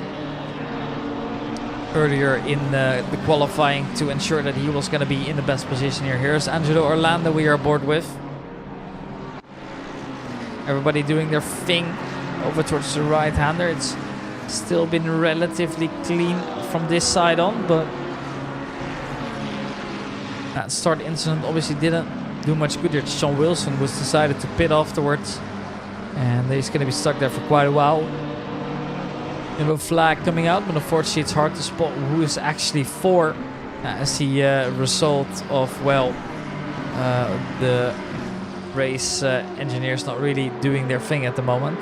earlier in the qualifying to ensure that he was going to be in the best position here. Here's Angelo Orlando we are aboard with. Everybody doing their thing over towards the right-hander. It's still been relatively clean from this side on, but that start incident obviously didn't do much good here. Sean Wilson was decided to pit afterwards, and he's going to be stuck there for quite a while. Yellow flag coming out, but unfortunately it's hard to spot who is actually for, as the result of, well, the race engineers not really doing their thing at the moment.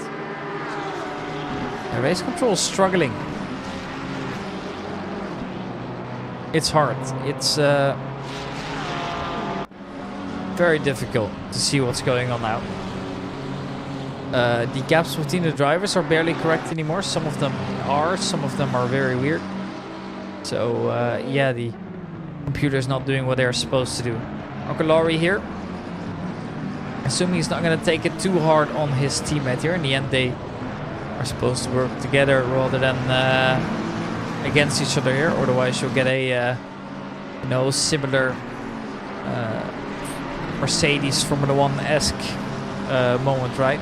The race control is struggling. It's hard. It's very difficult to see what's going on now. The gaps between the drivers are barely correct anymore. Some of them are, some of them are very weird. So yeah, the computer is not doing what they're supposed to do. Okolari here, assuming he's not going to take it too hard on his teammate here. In the end, they are supposed to work together rather than against each other here. Otherwise, you'll get a you know, similar Mercedes Formula 1-esque moment, right?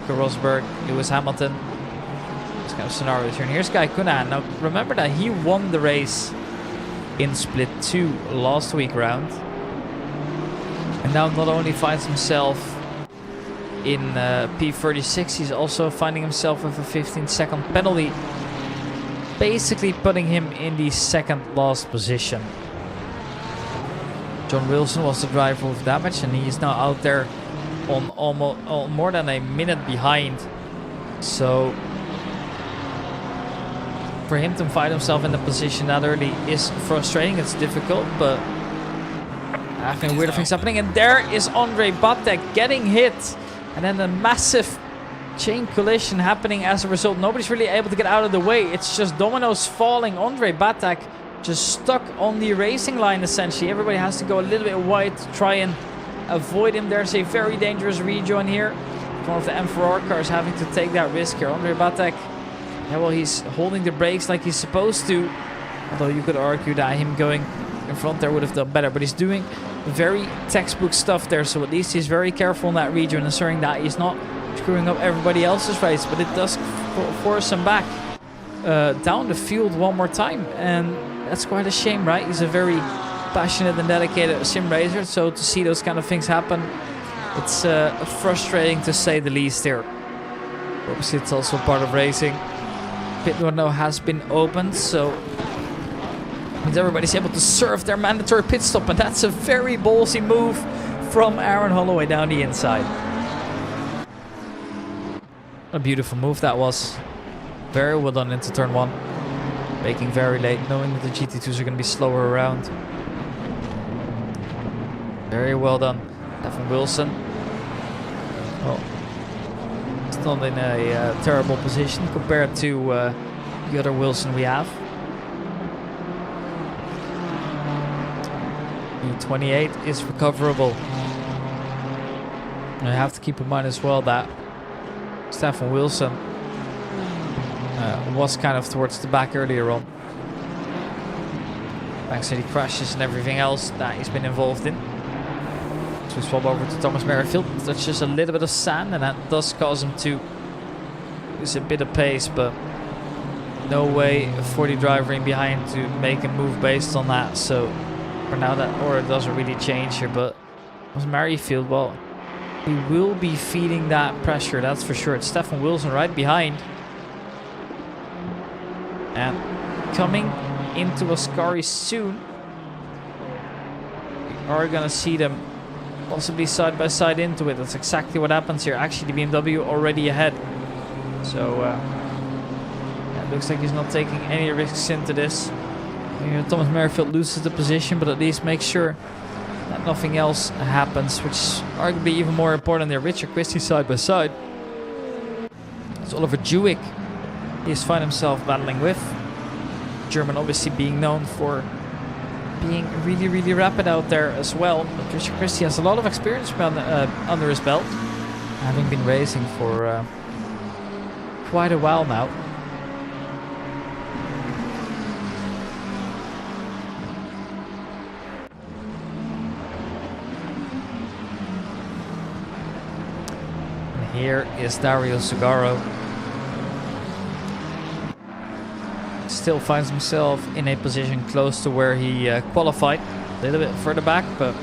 Rosberg, Lewis Hamilton, this kind of scenarios here. And here's Kai Kunan. Now remember that he won the race in Split 2 last week round, and now not only finds himself in P36, he's also finding himself with a 15-second penalty, basically putting him in the second last position. John Wilson was the driver with damage, and he is now out there on almost more than a minute behind. So for him to find himself in the position that early is frustrating. It's difficult, but I think weird things happening. And there is Andre Batek getting hit, and then a massive chain collision happening as a result. Nobody's really able to get out of the way. It's just dominoes falling. Andre Batek just stuck on the racing line, essentially. Everybody has to go a little bit wide to try and avoid him. There's a very dangerous rejoin here. One of the M4R cars having to take that risk here. Andre Batek, yeah, well, he's holding the brakes like he's supposed to. Although you could argue that him going in front there would have done better. But he's doing very textbook stuff there. So at least he's very careful in that region, ensuring that he's not screwing up everybody else's race. But it does force him back down the field one more time. And that's quite a shame, right? He's a very passionate and dedicated sim racer, so to see those kind of things happen, it's frustrating to say the least here. Obviously it's also part of racing. Pit window has been opened, so means everybody's able to serve their mandatory pit stop, and that's a very ballsy move from Aaron Holloway down the inside. A beautiful move that was. Very well done into turn 1. Braking very late, knowing that the GT2s are going to be slower around. Very well done. Devin Wilson. Well, not in a terrible position compared to the other Wilson we have. The 28 is recoverable. And I have to keep in mind as well that Stefan Wilson was kind of towards the back earlier on, thanks to the crashes and everything else that he's been involved in. So we swap over to Thomas Merrifield. That's just a little bit of sand, and that does cause him to lose a bit of pace, but no way for the driver in behind to make a move based on that. So for now that order doesn't really change here, but Thomas Merrifield, well, he will be feeding that pressure, that's for sure. It's Stefan Wilson right behind. And coming into Ascari soon. We are going to see them possibly side by side into it. That's exactly what happens here. Actually, the BMW already ahead. So, it looks like he's not taking any risks into this. Thomas Merrifield loses the position, but at least makes sure that nothing else happens, which is arguably even more important there. Richard Christie side by side. It's Oliver Jewick he's found himself battling with. German obviously being known for being really, really rapid out there as well. But Richard Christie has a lot of experience under his belt, having been racing for quite a while now. And here is Dario Sugaro. Still finds himself in a position close to where he qualified. A little bit further back, but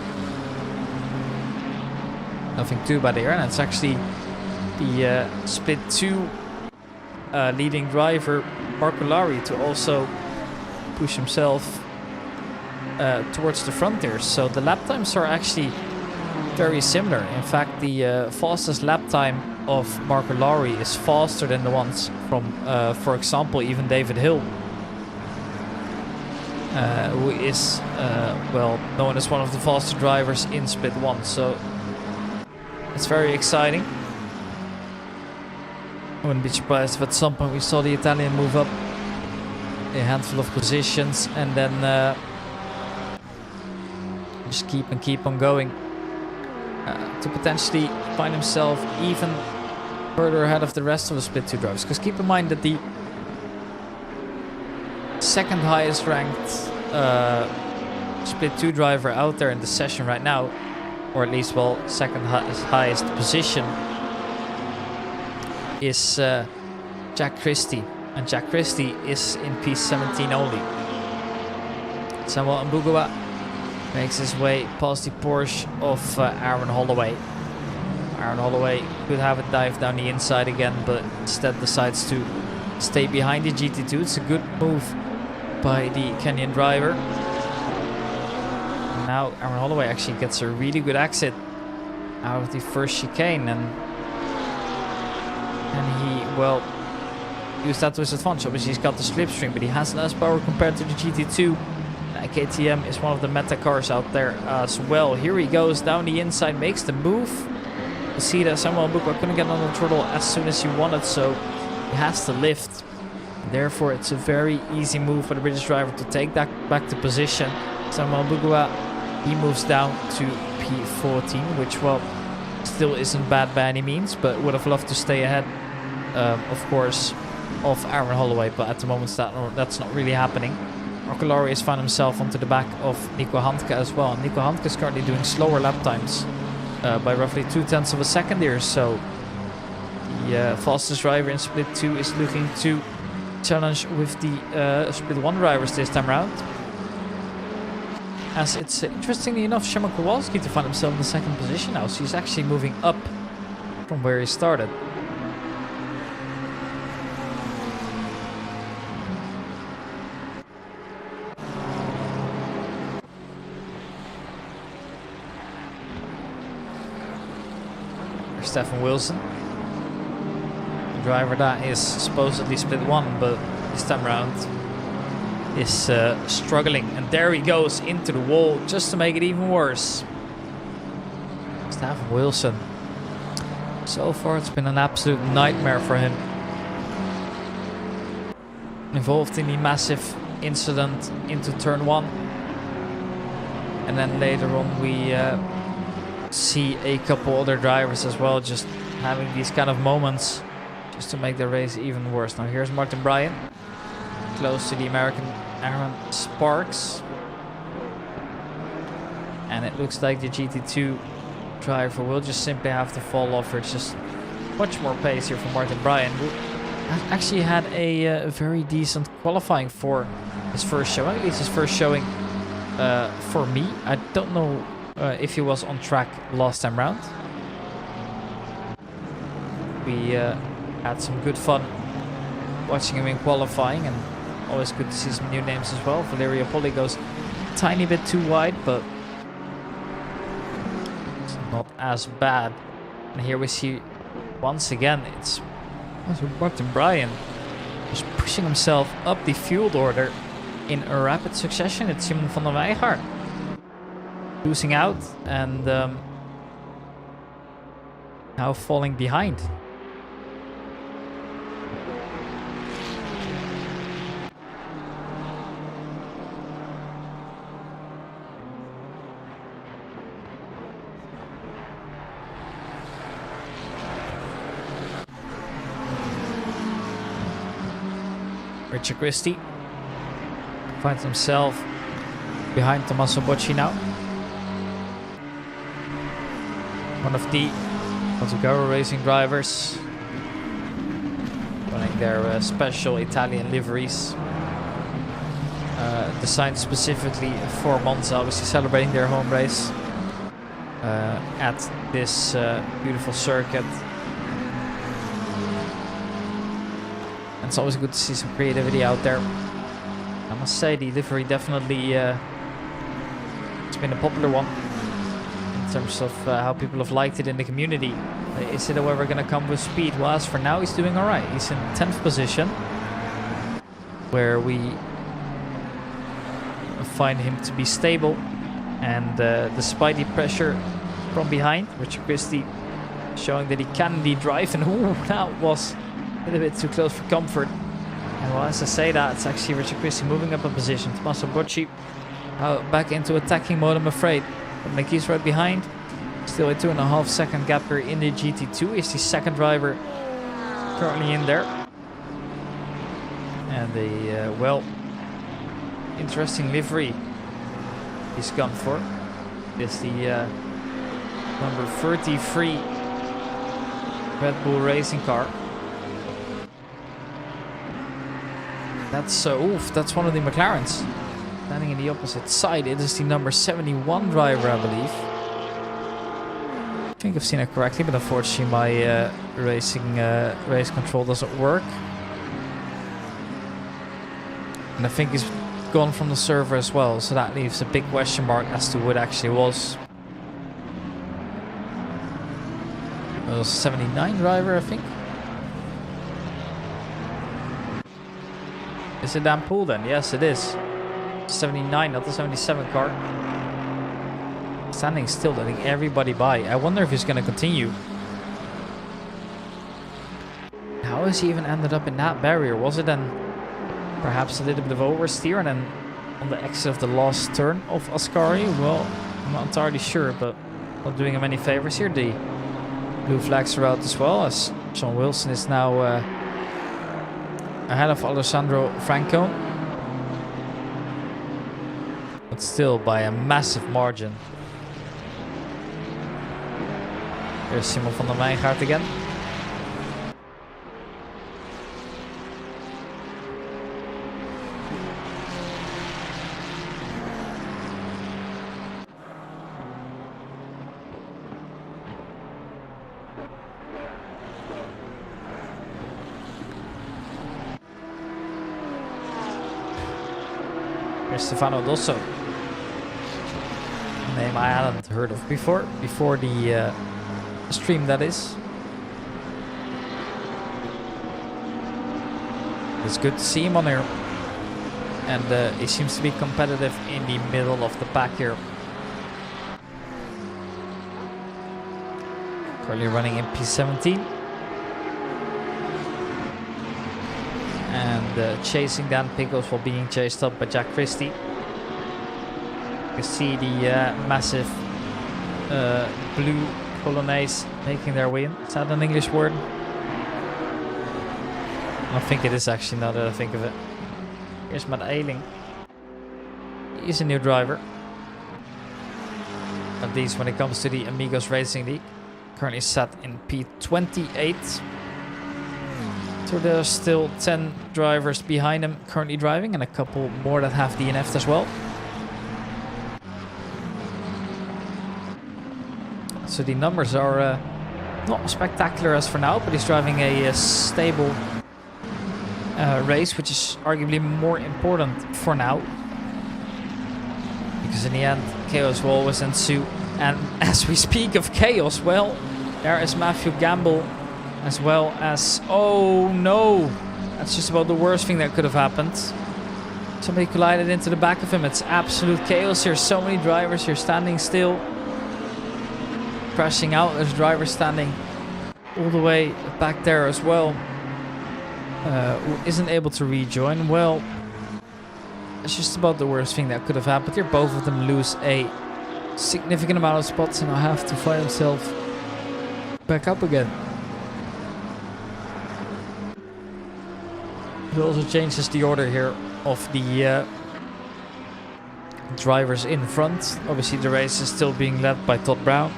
nothing too bad here. And it's actually the split 2 leading driver, Marco Lari, to also push himself towards the front there. So the lap times are actually very similar. In fact, the fastest lap time of Marco Lari is faster than the ones from, for example, even David Hill. Who is, well, known as one of the faster drivers in Split 1. So it's very exciting. I wouldn't be surprised if at some point we saw the Italian move up a handful of positions and then just keep on going to potentially find himself even further ahead of the rest of the Split 2 drivers. Because keep in mind that the second highest ranked Split 2 driver out there in the session right now, or at least, well, second highest position, is Jack Christie. And Jack Christie is in P17 only. Samuel Mbugua makes his way past the Porsche of Aaron Holloway. Aaron Holloway could have a dive down the inside again, but instead decides to stay behind the GT2. It's a good move by the Kenyan driver. And now Aaron Holloway actually gets a really good exit out of the first chicane, and he, well, used that to his advantage. Obviously he's got the slipstream, but he has less power compared to the GT2. KTM is one of the meta cars out there as well. Here he goes down the inside, makes the move. You see that Samuel Mbugua couldn't get on the throttle as soon as he wanted, so he has to lift. Therefore, it's a very easy move for the British driver to take that back to position. Samuel Mbugua, he moves down to P14, which, well, still isn't bad by any means, but would have loved to stay ahead, of course, of Aaron Holloway. But at the moment, that's not really happening. Marco Lari has found himself onto the back of Nico Handke as well. Nico Handke is currently doing slower lap times by roughly 0.2 of a second here. So the fastest driver in Split 2 is looking to challenge with the Split 1 drivers this time around. As it's interestingly enough, Szymon Kowalski to find himself in the second position now. So he's actually moving up from where he started. Stefan Wilson, the driver that is supposedly Split 1, but this time around is struggling. And there he goes into the wall just to make it even worse. Stefan Wilson So far, it's been an absolute nightmare for him. Involved in the massive incident into turn 1. And then later on, we see a couple other drivers as well, just having these kind of moments just to make the race even worse. Now, here's Martin Bryan, close to the American Aaron Sparks. And it looks like the GT2 driver will just simply have to fall off. It's just much more pace here for Martin Bryan, who actually had a very decent qualifying for his first showing, at least his first showing for me. I don't know if he was on track last time round. We had some good fun watching him in qualifying, and always good to see some new names as well. Valerio Poli goes a tiny bit too wide, but it's not as bad. And here we see once again it's Martin Bryan just pushing himself up the field order in a rapid succession. It's Simon van der Weijgaard losing out and now falling behind. Richard Christie finds himself behind Tommaso Bocci now. One of the Autogaro Racing drivers running their special Italian liveries, designed specifically for Monza, obviously celebrating their home race at this beautiful circuit. It's always good to see some creativity out there. I must say the livery definitely it's been a popular one in terms of how people have liked it in the community. Is it however going to come with speed? Well, as for now, he's doing alright. He's in 10th position, where we find him to be stable, and despite the pressure from behind, Richard Christie showing that he can indeed drive, and ooh, that was a little bit too close for comfort. And well, as I say that, it's actually Richard Christie moving up a position. Tommaso Bocci back into attacking mode, I'm afraid. But McKee's right behind. Still a 2.5 second gap here in the GT2. He's the second driver currently in there. And a, well, interesting livery he's gone for. It's the number 33 Red Bull racing car. That's oof, that's one of the McLarens. Standing in the opposite side, it is the number 71 driver, I believe. I think I've seen it correctly, but unfortunately my race control doesn't work. And I think he's gone from the server as well, so that leaves a big question mark as to who it actually was. It was a 79 driver, I think. Is it Dan Poole then? Yes, it is. 79, not the 77 car. Standing still, letting everybody by. I wonder if he's going to continue. How has he even ended up in that barrier? Was it then perhaps a little bit of oversteer and then on the exit of the last turn of Ascari? Well, I'm not entirely sure, but not doing him any favors here. The blue flags are out as well, as John Wilson is now ahead of Alessandro Franco, but still by a massive margin. There's Simon van der Weijgaard again. There's Stefano Dosso, a name I hadn't heard of before the stream, that is. It's good to see him on here, and he seems to be competitive in the middle of the pack here. currently running in P17. And chasing down Pickles while being chased up by Jack Christie. You can see the massive blue Polonaise making their way in. Is that an English word? I think it is actually, now that I think of it. Here's Matt Eiling. He's a new driver. At least when it comes to the Amigos Racing League. Currently set in P28. So there's still 10 drivers behind him currently driving, and a couple more that have DNF'd as well. So the numbers are not spectacular as for now, but he's driving a stable race, which is arguably more important for now. Because in the end, chaos will always ensue. And as we speak of chaos, well, there is Matthew Gamble, as well as... Oh no! That's just about the worst thing that could have happened. Somebody collided into the back of him. It's absolute chaos here. So many drivers here standing still. Crashing out. There's drivers standing all the way back there as well. Who isn't able to rejoin. Well, it's just about the worst thing that could have happened here. Both of them lose a significant amount of spots and now have to find themselves back up again. It also changes the order here of the drivers in front. Obviously the race is still being led by Todd Brown.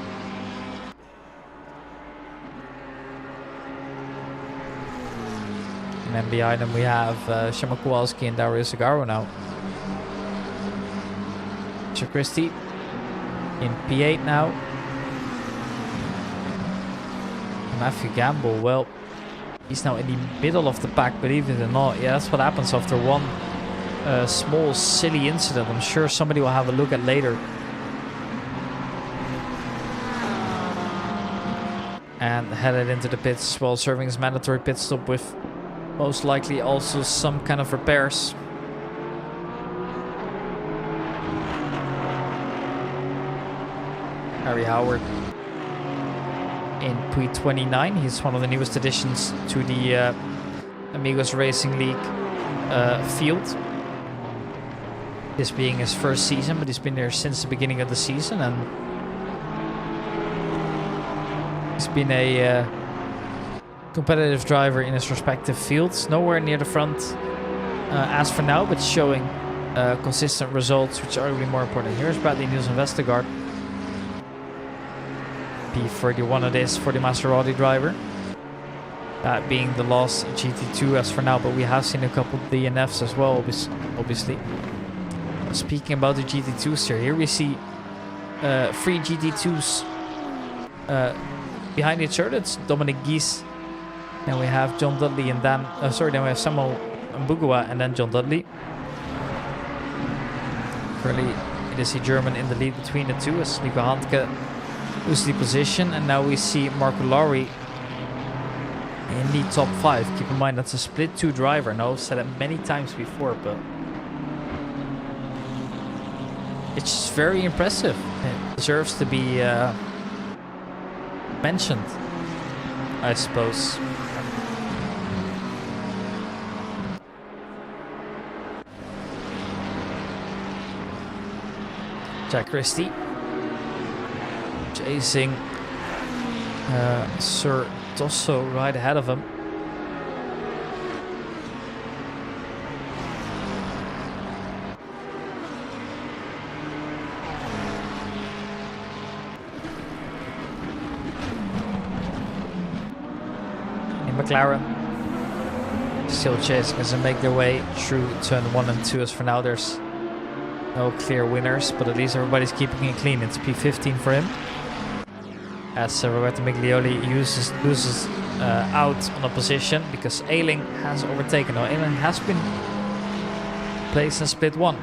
And then behind him we have Shema Kowalski and Dario Zagaro now. Jack Christie in P8 now. Matthew Gamble, well, he's now in the middle of the pack, believe it or not. Yeah, that's what happens after one small silly incident. I'm sure somebody will have a look at later. And headed into the pits while serving his mandatory pit stop with most likely also some kind of repairs. Harry Howard in P29. He's one of the newest additions to the Amigos Racing League field. This being his first season, but he's been there since the beginning of the season, and he's been a competitive driver in his respective fields. Nowhere near the front as for now, but showing consistent results, which are really more important. Here's Bradley Nielsen Vestergaard. P31 it is for the Maserati driver. That being the last GT2 as for now, but we have seen a couple of DNFs as well, obviously. Speaking about the GT2s here we see 3 GT2s behind each other. It's Dominic Gies. Then we have John Dudley and then we have Samuel Mbugua and then John Dudley. Currently it is a German in the lead between the two as Nico Handke loses the position, and now we see Marco Lowry in the top 5. Keep in mind that's a split 2 driver. I know I've said it many times before, but it's just very impressive. It deserves to be mentioned, I suppose. Jack Christie chasing Sir Tosso right ahead of him. In McLaren still chasing as they make their way through turn 1 and 2. As for now there's no clear winners, but at least everybody's keeping it clean. It's P15 for him. As Roberto Miglioli loses out on a position because Eiling has overtaken. Now Eiling has been placed in split 1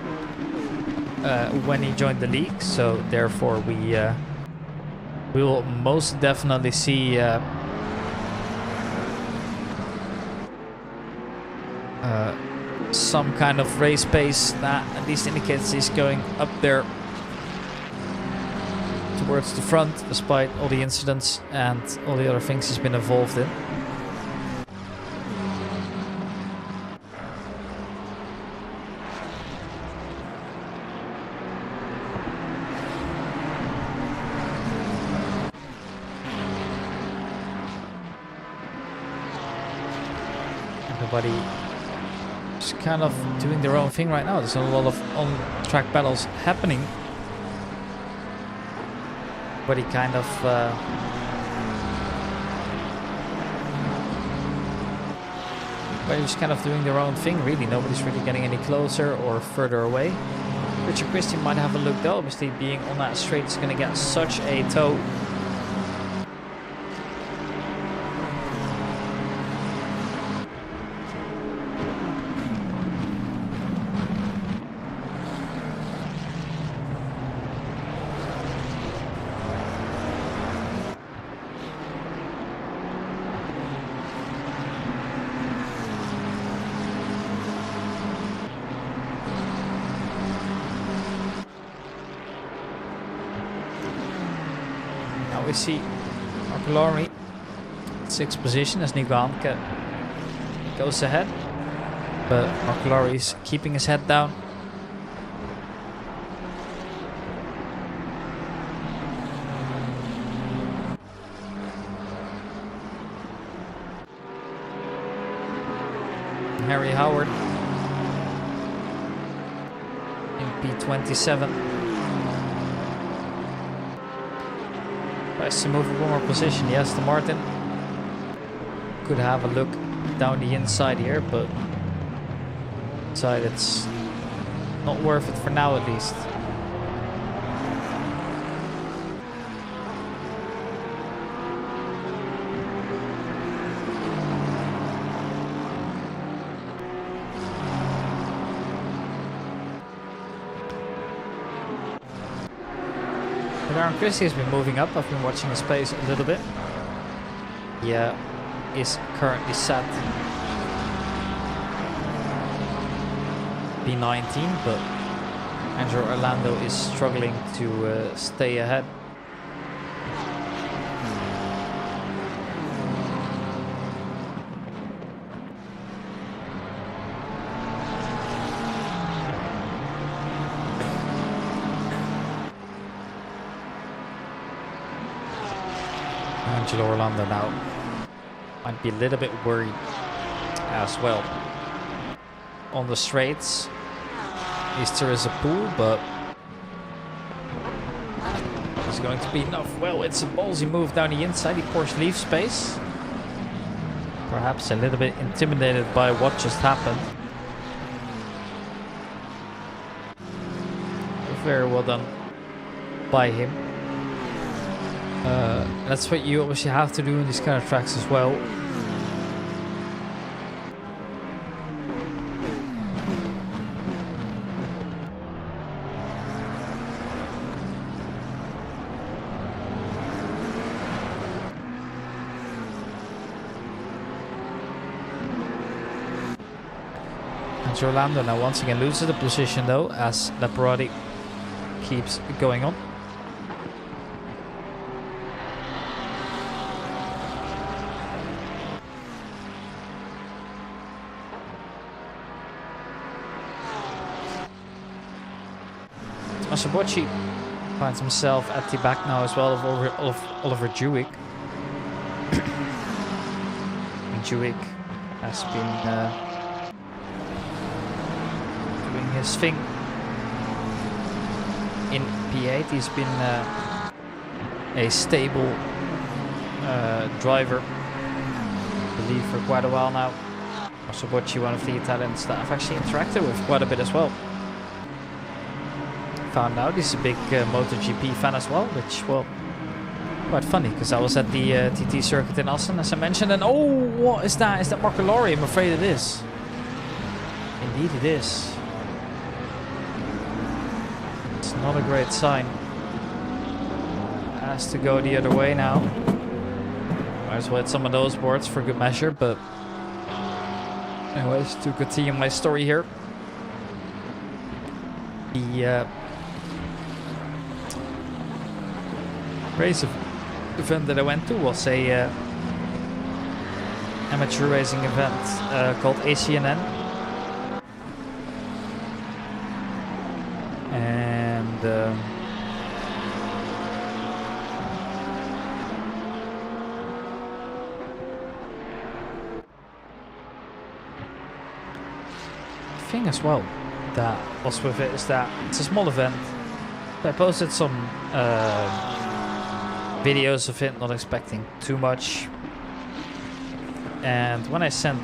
when he joined the league, so therefore we will most definitely see some kind of race pace that at least indicates he's going up there towards the front, despite all the incidents and all the other things he's been involved in. Everybody is kind of doing their own thing right now. There's a lot of on-track battles happening. Everybody kind of everybody's kind of doing their own thing, really. Nobody's really getting any closer or further away. Richard Christian might have a look though. Obviously, being on that straight is going to get such a tow. We see Marcolari, 6th position as Nico Hanke goes ahead, but Marcolari is keeping his head down. Harry Howard in P27. Tries to move one more position. Yes, the Martin could have a look down the inside here, but inside it's not worth it for now at least. Aaron Christie has been moving up. I've been watching his pace a little bit. Yeah, is currently set P19, but Andrew Orlando is struggling to stay ahead. Angelo Orlando now might be a little bit worried as well. On the straights, there is a pool, but is going to be enough. Well, it's a ballsy move down the inside. He Porsche leave space. Perhaps a little bit intimidated by what just happened. Very well done by him. That's what you obviously have to do in these kind of tracks as well. And Orlando now once again loses the position though, as Leparati keeps going on. Masabocci finds himself at the back now as well of Oliver Jewick. Jewick has been doing his thing in P8. He's been a stable driver, I believe, for quite a while now. Masabocci, one of the Italians that I've actually interacted with quite a bit as well. Found out he's a big MotoGP fan as well, which, well, quite funny because I was at the TT circuit in Assen, as I mentioned, and oh, what is that? Is that Marcolari? I'm afraid it is. Indeed it is. It's not a great sign. Has to go the other way now. Might as well hit some of those boards for good measure, but anyways, to continue my story here. race event that I went to was a amateur racing event called ACNN. And the thing as well that was with it is that it's a small event. I posted some videos of it, not expecting too much. And when I sent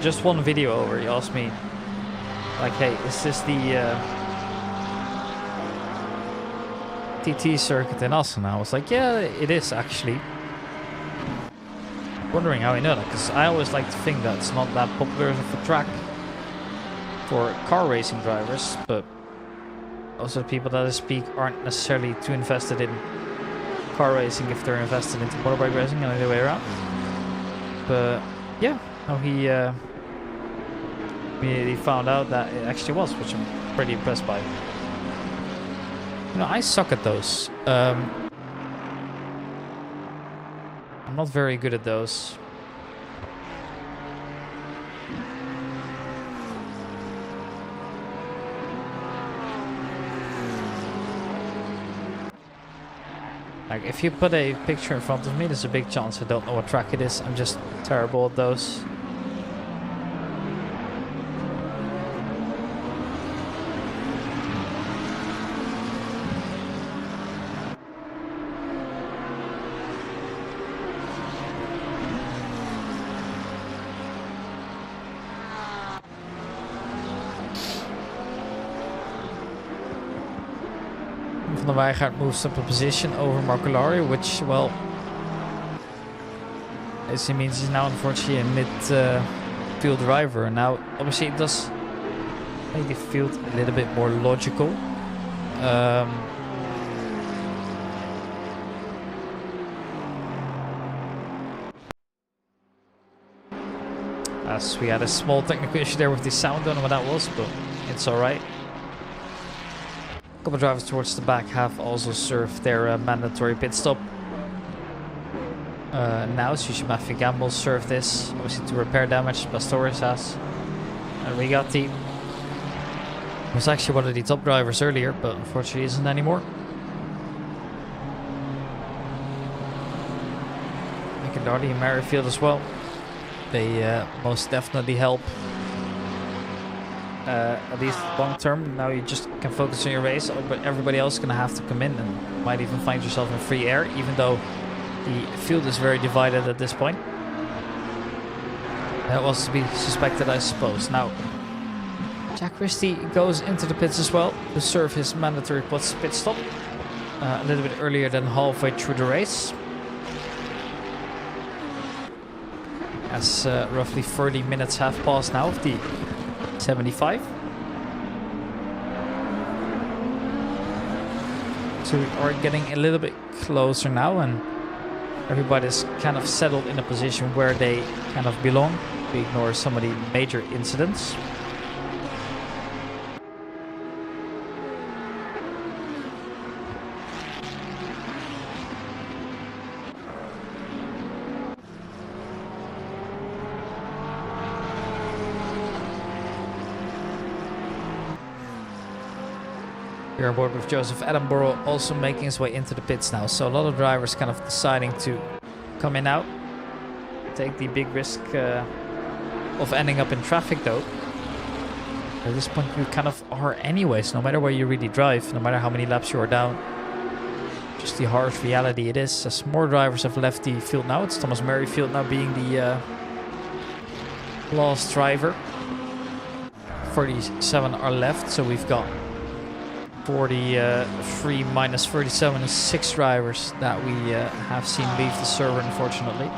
just one video over, he asked me, like, hey, is this the TT circuit in Assen? I was like, yeah, it is actually. Wondering how I know that, because I always like to think that it's not that popular of a track for car racing drivers, but also the people that I speak aren't necessarily too invested in car racing if they're invested into motorbike racing and the other way around. But yeah, how he immediately found out that it actually was, which I'm pretty impressed by. You know, I suck at those. I'm not very good at those. Like, if you put a picture in front of me, there's a big chance I don't know what track it is. I'm just terrible at those. Van der Weijgaard moves up a position over Marcolari, which, well, as it means he's now unfortunately a mid-field driver. Now, obviously, it does make the field a little bit more logical. As we had a small technical issue there with the sound, don't know what that was, but it's alright. A couple of drivers towards the back have also served their mandatory pit stop. Now, so Matthew Gamble served this, obviously to repair damage Pastores has. And Rigatti was actually one of the top drivers earlier, but unfortunately isn't anymore. McIndarty and Merrifield as well. They most definitely help. At least long term. Now you just can focus on your race, but everybody else is going to have to come in and might even find yourself in free air, even though the field is very divided at this point. That was to be suspected, I suppose. Now, Jack Christie goes into the pits as well to serve his mandatory pit stop a little bit earlier than halfway through the race. As roughly 30 minutes have passed now of the 75. So we are getting a little bit closer now, and everybody's kind of settled in a position where they kind of belong. We ignore some of the major incidents. We're on board with Joseph Attenborough also making his way into the pits now. So a lot of drivers kind of deciding to come in out. Take the big risk of ending up in traffic though. At this point you kind of are anyways, no matter where you really drive, no matter how many laps you are down. Just the harsh reality it is. As more drivers have left the field now, it's Thomas Merrifield now being the last driver. 47 are left, so we've got 43 minus 37 is 6 drivers that we have seen leave the server, unfortunately.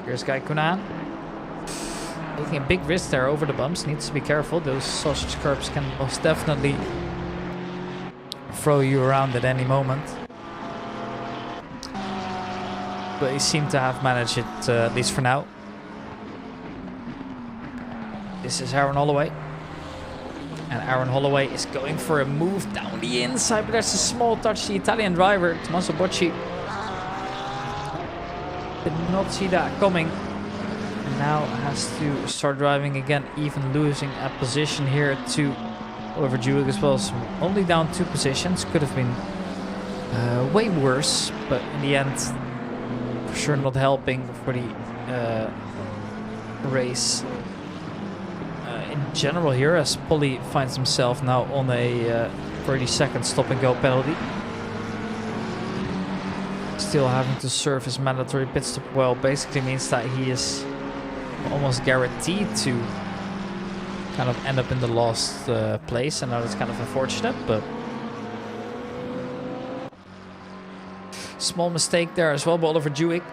Here's Raikkonen. Taking a big risk there over the bumps. Needs to be careful. Those sausage curbs can most definitely throw you around at any moment. But he seemed to have managed it, at least for now. This is Aaron Holloway. And Aaron Holloway is going for a move down the inside, but there's a small touch. The Italian driver, Tommaso Bocci, did not see that coming. And now has to start driving again, even losing a position here to Oliver Dewey as well. So only down 2 positions. Could have been way worse, but in the end, for sure not helping for the race. In general here, as Polly finds himself now on a 30-second stop-and-go penalty. Still having to serve his mandatory pit stop well basically means that he is almost guaranteed to kind of end up in the last place. And now that's kind of unfortunate, but small mistake there as well by Oliver Dewey.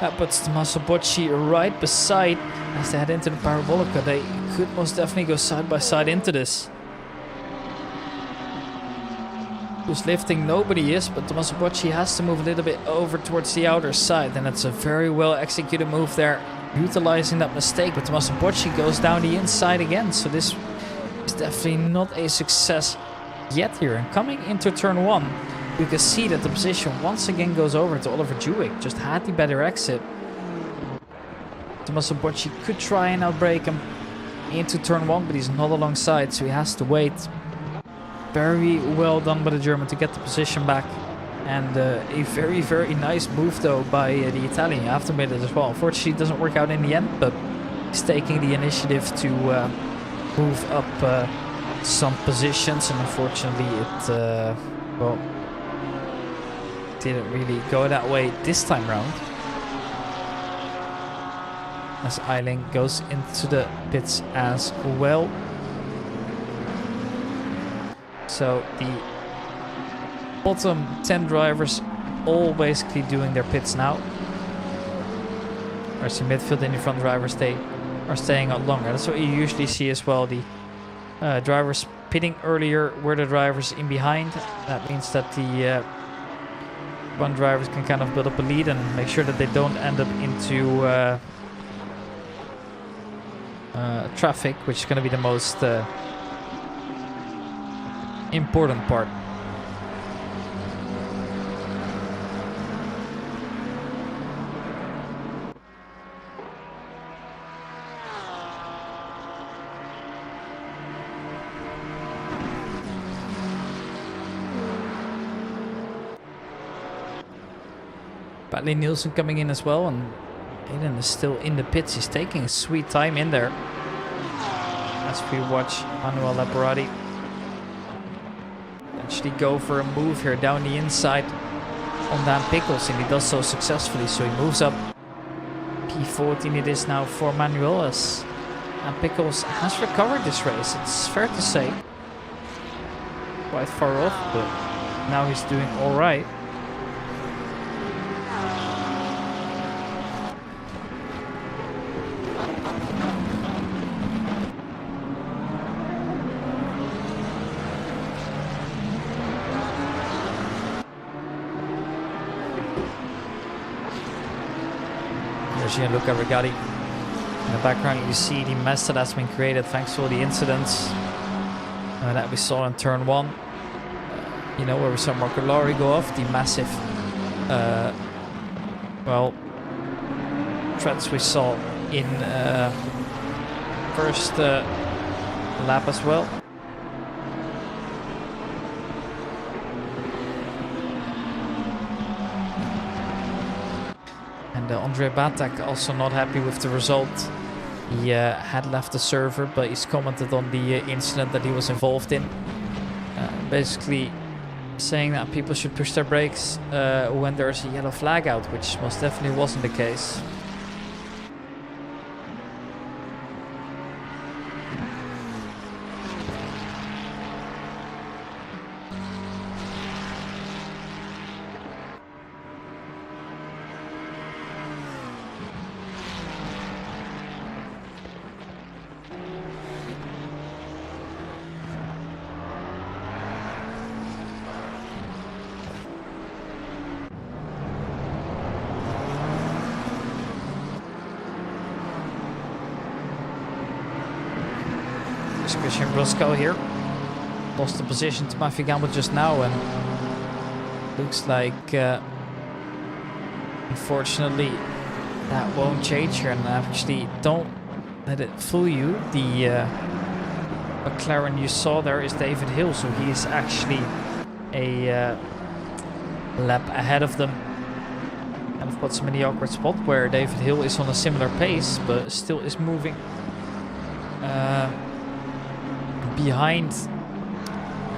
That puts Tommaso Bocci right beside as they head into the Parabolica. They could most definitely go side by side into this. Who's lifting? Nobody is, but Tommaso Bocci has to move a little bit over towards the outer side. And it's a very well executed move there, utilizing that mistake. But Tommaso Bocci goes down the inside again. So this is definitely not a success yet here. And coming into turn 1, you can see that the position once again goes over to Oliver Dewey. Just had the better exit. Tommaso Bocci could try and outbrake him into turn 1, but he's not alongside, so he has to wait. Very well done by the German to get the position back. And a very, very nice move though by the Italian. You have to admit it as well. Unfortunately, it doesn't work out in the end, but he's taking the initiative to move up some positions. And unfortunately, it well, didn't really go that way this time round. As Eiling goes into the pits as well. So the bottom 10 drivers all basically doing their pits now. Whereas the midfield and the front drivers, they are staying out longer. That's what you usually see as well. The drivers pitting earlier were the drivers in behind. That means that the front drivers can kind of build up a lead and make sure that they don't end up into traffic, which is going to be the most important part. Badly Nielsen coming in as well, and Aiden is still in the pits. He's taking his sweet time in there as we watch Manuel Laparati actually go for a move here down the inside on Dan Pickles, and he does so successfully. So he moves up. P14 it is now for Manuel, as Dan Pickles has recovered this race. It's fair to say, quite far off, but now he's doing all right. Gianluca Rigatti. In the background you see the mess that has been created thanks to all the incidents that we saw in turn 1. You know, where we saw Marco Lowry go off, the massive well, threats we saw in first lap as well. And Andre Batak also not happy with the result. He had left the server, but he's commented on the incident that he was involved in. Basically saying that people should push their brakes when there's a yellow flag out, which most definitely wasn't the case. Max Christian Brosco here. Lost the position to Matthew Gamble just now, and looks like unfortunately that won't change here. And actually, don't let it fool you. The McLaren you saw there is David Hill, so he is actually a lap ahead of them. And of course, I'm in the awkward spot where David Hill is on a similar pace, but still is moving behind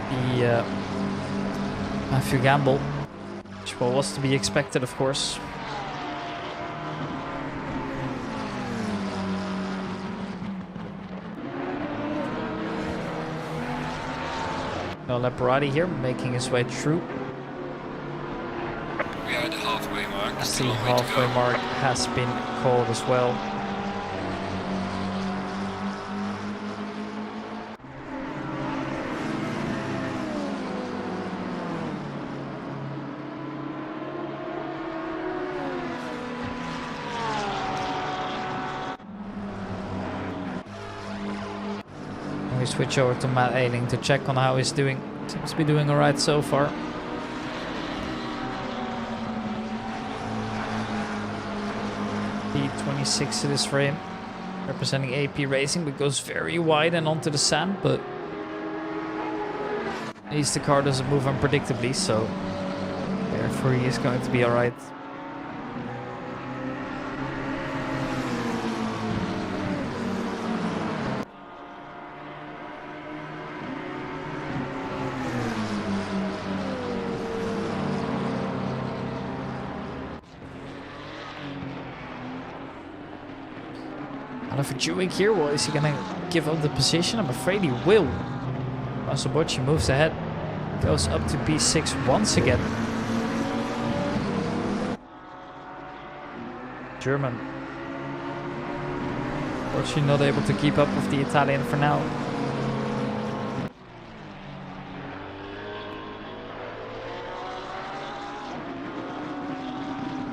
the Matthew Gamble, which was to be expected, of course. Now Leparati here making his way through. We are at the halfway mark. As the halfway mark has been called as well. We switch over to Matt Ailing to check on how he's doing. Seems to be doing alright so far. P26 to this frame, representing AP Racing, but goes very wide and onto the sand, but at least the car doesn't move unpredictably, so therefore he is going to be alright. For Jewig here, well, is he gonna give up the position? I'm afraid he will. Masobocci moves ahead, goes up to P6 once again. German, fortunately not able to keep up with the Italian for now.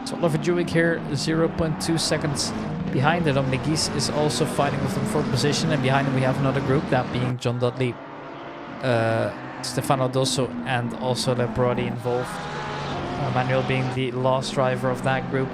So Oliver Jewig here, 0.2 seconds behind it. Dominic Gies is also fighting with them for position, and behind him we have another group, that being John Dudley, Stefano Dosso, and also Leparati involved. Manuel being the last driver of that group.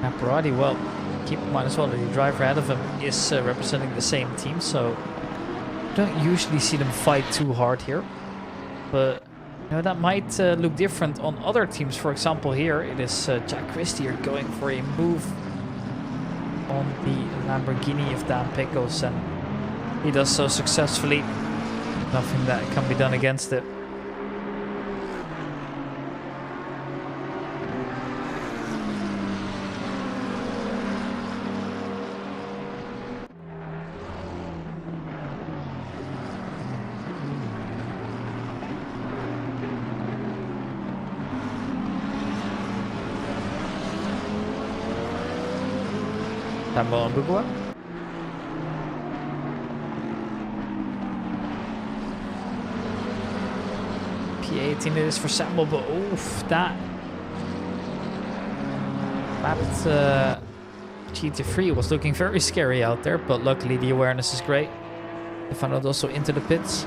Leparati, well, keep in mind as well that the driver ahead of him is representing the same team, so don't usually see them fight too hard here, but you know, that might look different on other teams. For example, here it is Jack Christie here going for a move on the Lamborghini of Dan Pickles, and he does so successfully. Nothing that can be done against it. Tambo and Bugua. P18 it is for Samuel, but oof, that GT3 was looking very scary out there, but luckily the awareness is great. Stefano also into the pits.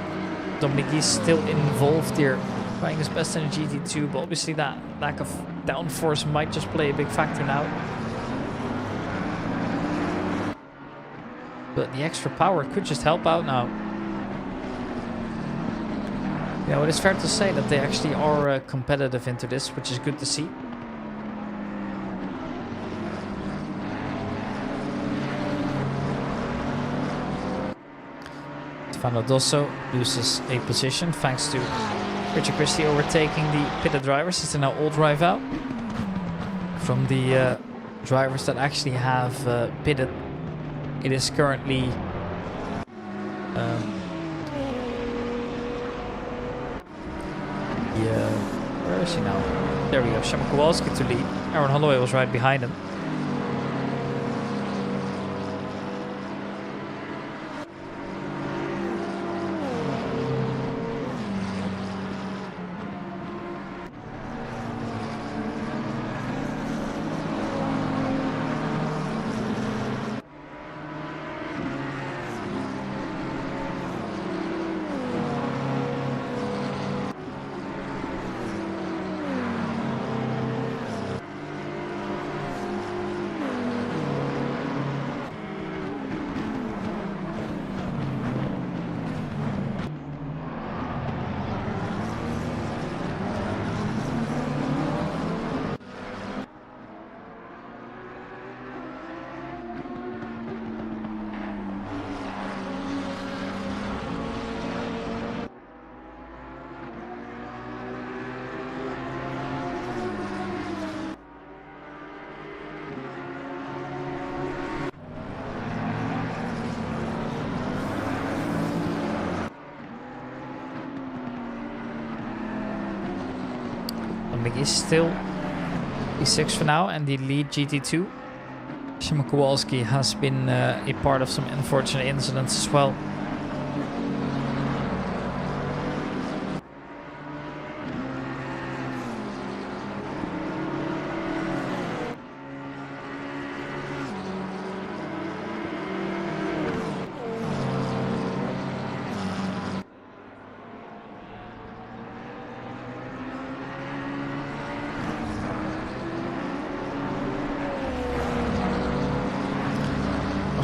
Dominic is still involved here, trying his best in a GT2, but obviously that lack of downforce might just play a big factor now. But the extra power could just help out now. You know, it is fair to say that they actually are competitive into this, which is good to see. Stefano Dosso loses a position thanks to Richard Christie overtaking the pitted drivers. It's now all drive out from the drivers that actually have pitted. It is currently where is he now? There we go. Shimon Kowalski to lead. Aaron Holloway was right behind him. Is still P6 for now, and the lead GT2. Shimon Kowalski has been a part of some unfortunate incidents as well.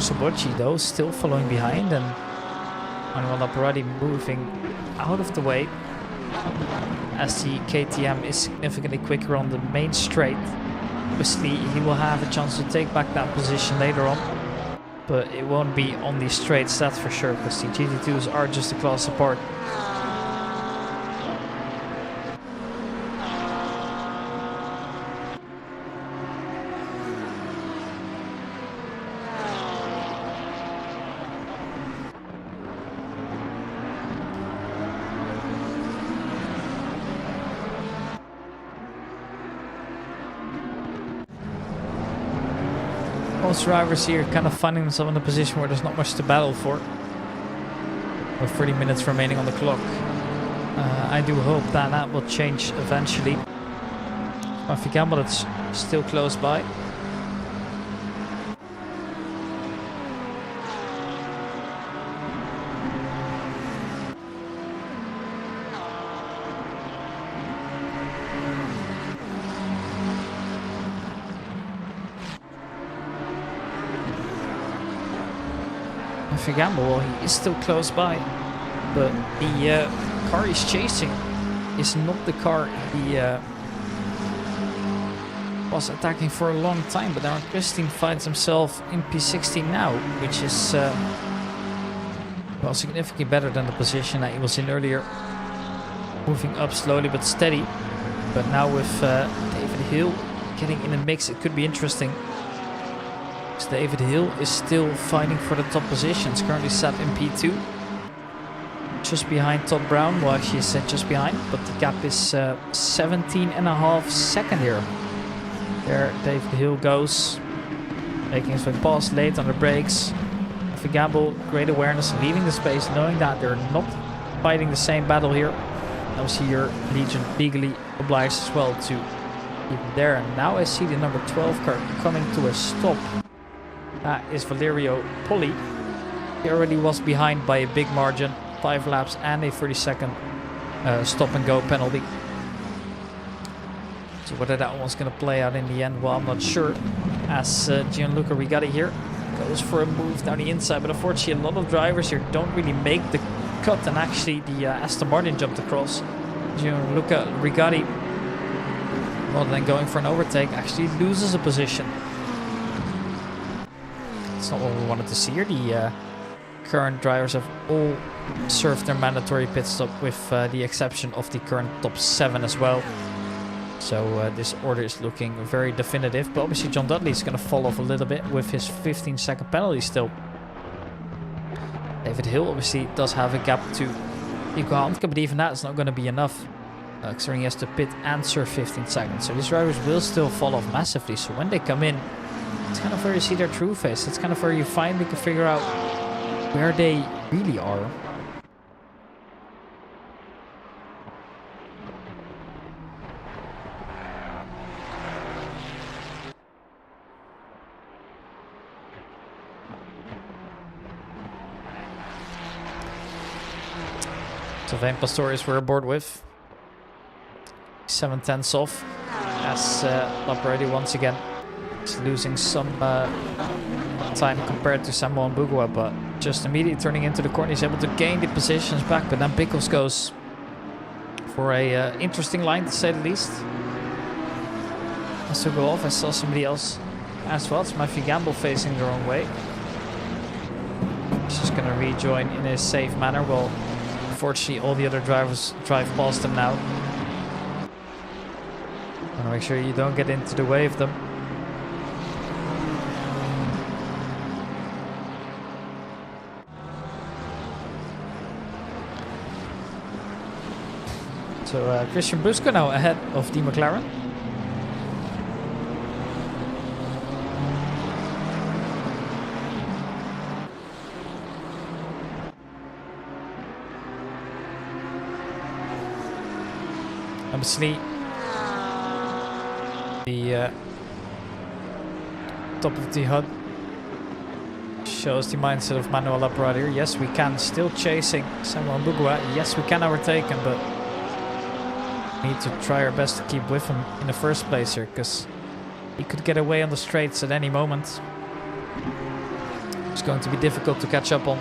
Sabochi though still following behind, and Manuel Lapparati moving out of the way as the KTM is significantly quicker on the main straight. Obviously he will have a chance to take back that position later on, but it won't be on these straights, that's for sure, because the GT2s are just a class apart. Most drivers here kind of finding themselves in a position where there's not much to battle for. With 30 minutes remaining on the clock. I do hope that that will change eventually. Murphy Campbell, it's still close by. Gamble, he is still close by, but the car he's chasing is not the car he was attacking for a long time. But Aaron Christine finds himself in P16 now, which is well, significantly better than the position that he was in earlier. Moving up slowly but steady, but now with David Hill getting in the mix, it could be interesting. David Hill is still fighting for the top positions, currently sat in P2. Just behind Todd Brown, well actually said just behind, but the gap is 17.5 seconds here. There David Hill goes, making his way past late on the brakes. Murphy Gamble, great awareness, leaving the space, knowing that they're not fighting the same battle here. Obviously your Legion legally obliged as well to keep him there. And now I see the number 12 car coming to a stop. That is Valerio Poli. He already was behind by a big margin, 5 laps and a 30-second stop and go penalty. So whether that one's going to play out in the end, well, I'm not sure. As Gianluca Rigatti here goes for a move down the inside, but unfortunately a lot of drivers here don't really make the cut, and actually the Aston Martin jumped across. Gianluca Rigatti, rather than going for an overtake, actually loses a position. It's not what we wanted to see here. The current drivers have all served their mandatory pit stop, with the exception of the current top 7 as well. So this order is looking very definitive, but obviously John Dudley is going to fall off a little bit with his 15-second penalty still. David Hill obviously does have a gap to Nico Handke, but even that is not going to be enough. considering he has to pit and serve 15 seconds. So these drivers will still fall off massively. So when they come in, it's kind of where you see their true face. It's kind of where you finally can figure out where they really are. So Vane Pastorius we're aboard with. 7/10 off. As Laparelli once again is losing some time compared to Samuel Mbugua, but just immediately turning into the corner, he's able to gain the positions back, but then Pickles goes for a interesting line to say the least. Has to go off. I saw somebody else as well. It's Matthew Gamble facing the wrong way. He's just gonna rejoin in a safe manner. Well, unfortunately all the other drivers drive past him now. Wanna make sure you don't get into the way of them. So Christian Busco now ahead of the McLaren. Obviously, the top of the HUD shows the mindset of Manuel Laparade here. Yes, we can, still chasing Samuel Mbugua. Yes, we can overtake him, but we need to try our best to keep with him in the first place here, because he could get away on the straights at any moment. It's going to be difficult to catch up on.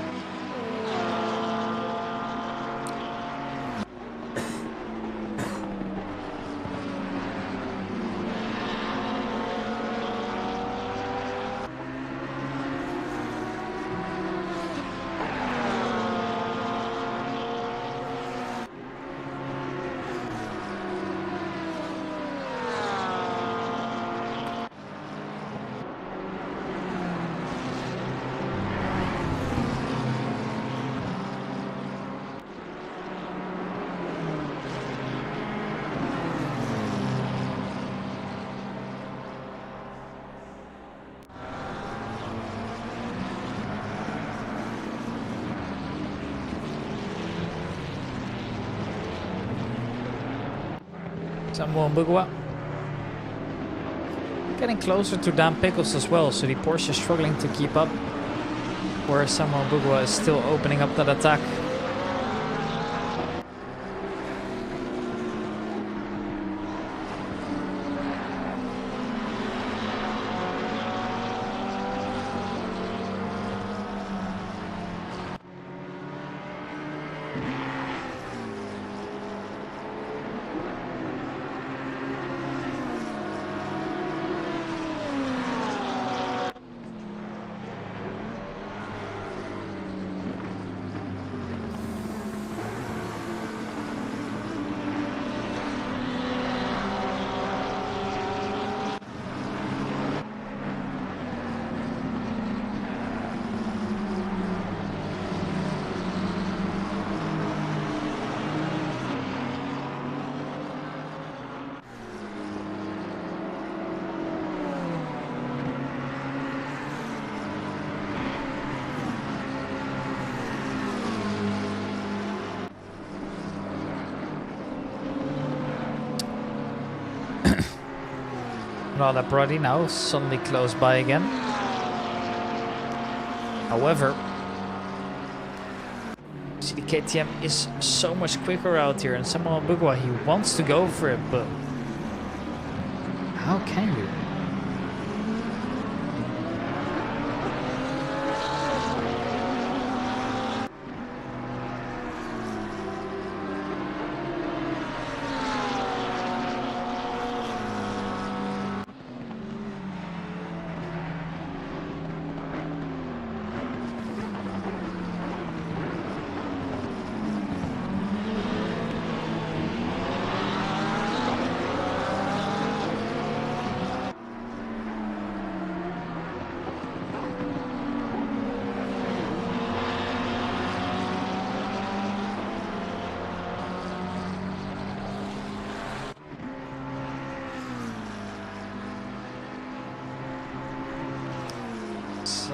Samuel Mbugua getting closer to Dan Pickles as well, so the Porsche is struggling to keep up, where Samuel Mbugua is still opening up that attack. Rather Brody now suddenly close by again. However, see, the KTM is so much quicker out here, and Samuel Mbugua, he wants to go for it, but how can you?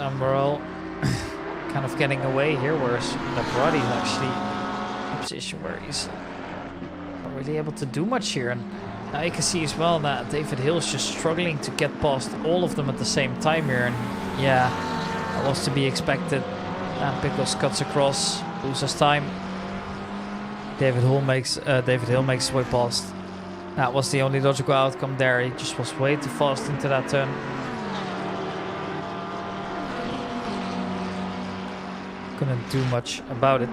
and we're all kind of getting away here, whereas Labradi's actually in a position where he's not really able to do much here. And now you can see as well that David Hill's just struggling to get past all of them at the same time here. And yeah, that was to be expected. And Pickles cuts across, loses time. David Hill makes his way past. That was the only logical outcome there. He just was way too fast into that turn. Couldn't do much about it.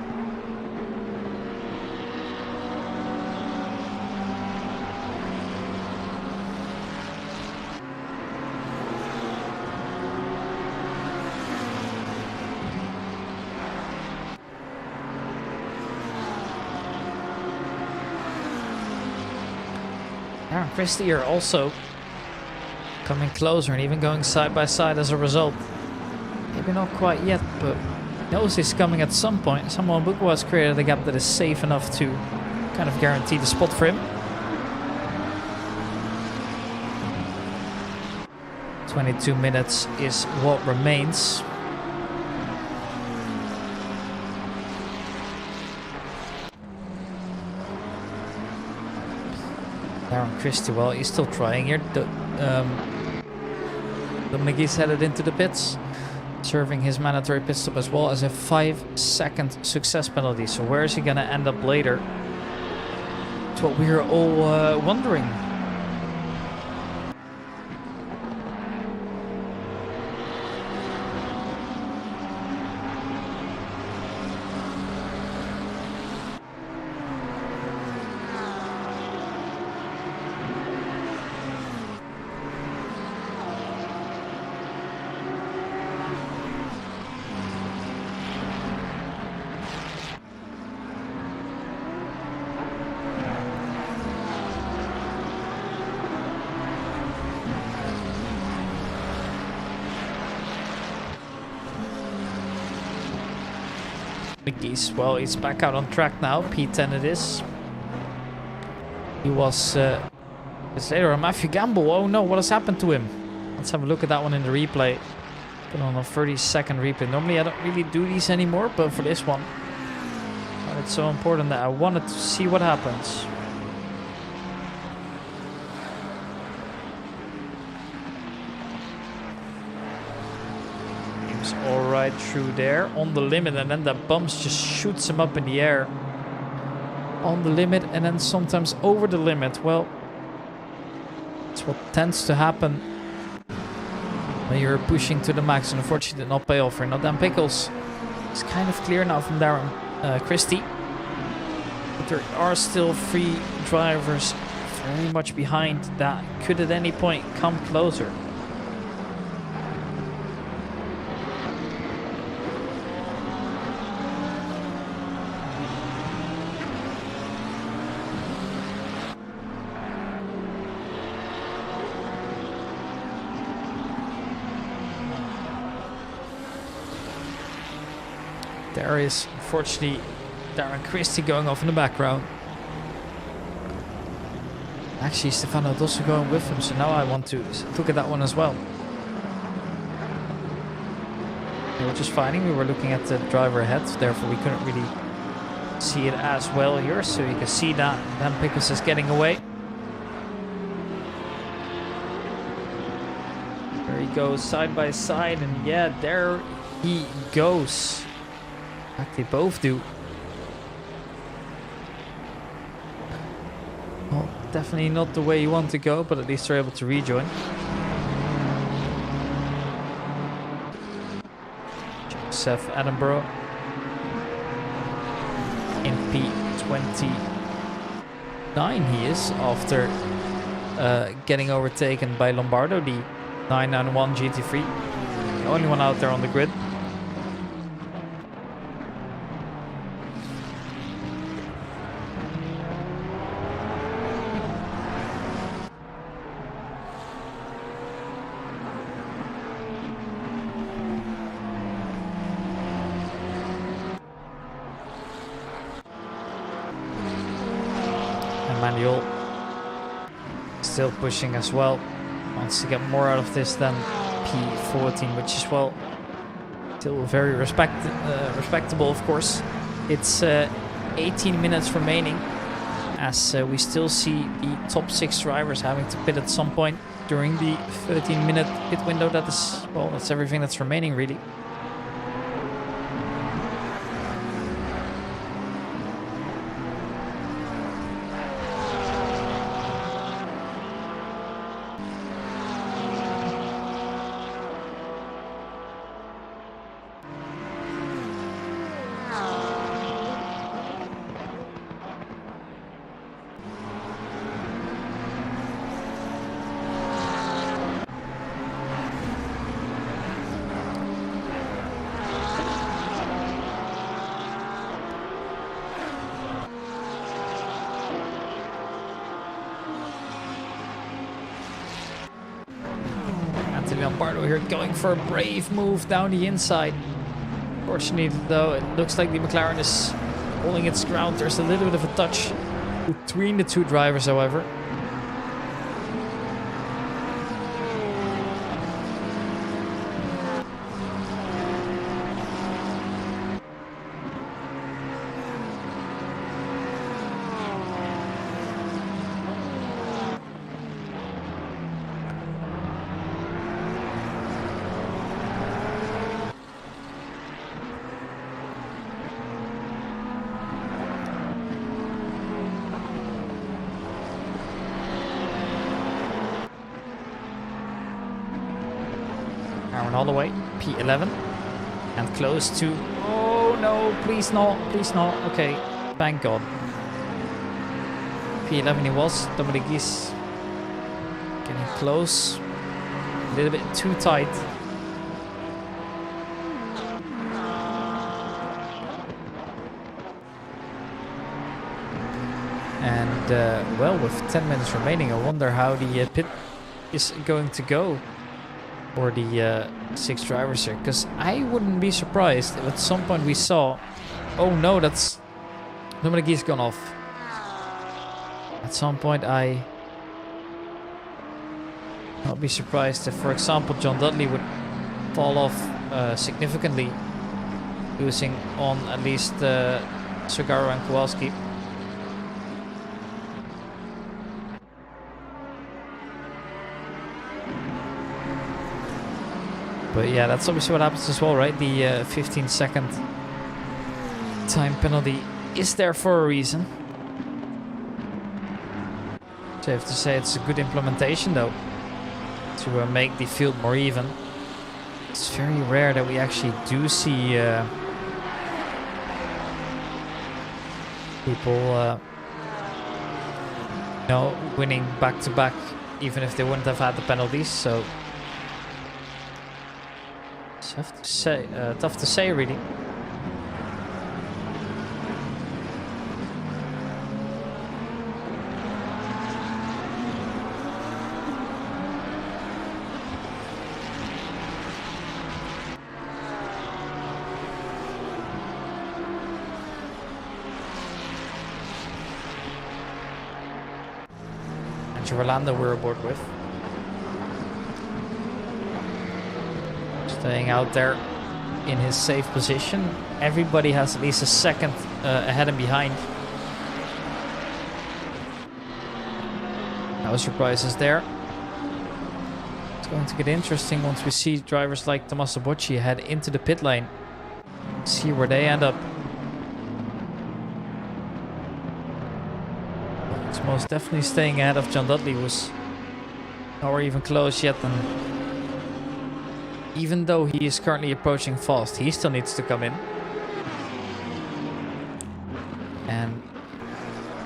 Aaron Christie are also coming closer and even going side by side as a result. Maybe not quite yet, but knows he's coming at some point. Someone Buko has created a gap that is safe enough to kind of guarantee the spot for him. 22 minutes is what remains. Aaron Christie, well, he's still trying here. Dominic's headed into the pits, serving his mandatory pit stop as well as a 5-second success penalty. So where is he going to end up later? It's what we're all wondering. Well, he's back out on track now. P10 it is. He was it's later on Matthew Gamble. Oh no, what has happened to him? Let's have a look at that one in the replay. Put on a 30-second replay. Normally I don't really do these anymore, but for this one, it's so important that I wanted to see what happens. All right through there on the limit, and then that bumps just shoots him up in the air on the limit, and then sometimes over the limit. Well, it's what tends to happen when you're pushing to the max, and unfortunately did not pay off for now. Dan Pickles is kind of clear now from Darren Christie, but there are still 3 drivers very much behind that could at any point come closer. There is, unfortunately, Darren Christie going off in the background. Actually, Stefano also going with him, so now I want to look at that one as well. We were just fighting, we were looking at the driver ahead, therefore we couldn't really see it as well here. So you can see that Dan Pickles is getting away. There he goes, side by side, and yeah, there he goes. In fact, they both do. Well, definitely not the way you want to go, but at least they're able to rejoin. Joseph Attenborough in P29 he is, after getting overtaken by Lombardo, the 991 GT3. The only one out there on the grid. Manuel still pushing as well. Wants to get more out of this than P14, which is, well, Still very respectable, of course. It's 18 minutes remaining, as we still see the top 6 drivers having to pit at some point during the 13-minute pit window. That is, well, that's everything that's remaining, really. Lombardo here going for a brave move down the inside. Fortunately, though, it looks like the McLaren is holding its ground. There's a little bit of a touch between the two drivers, however. Aaron Holloway, P11, and close to, oh no, please not, okay, thank God. P11 he was, Dominic Gies getting close, a little bit too tight. And well, with 10 minutes remaining, I wonder how the pit is going to go for the 6 drivers here, because I wouldn't be surprised if at some point we saw, oh no, that's Dominic Gies gone off. At some point I not be surprised if, for example, John Dudley would fall off significantly, losing on at least Sugaru and Kowalski. But yeah, that's obviously what happens as well, right? The 15-second time penalty is there for a reason. So I have to say it's a good implementation, though, to make the field more even. It's very rare that we actually do see people, you know, winning back-to-back, even if they wouldn't have had the penalties. So tough to say, really. And Orlando we're aboard with. Staying out there in his safe position. Everybody has at least a second ahead and behind. No surprises there. It's going to get interesting once we see drivers like Tommaso Bocci head into the pit lane. See where they end up. It's most definitely staying ahead of John Dudley, who's nowhere even close yet. And even though he is currently approaching fast, he still needs to come in. And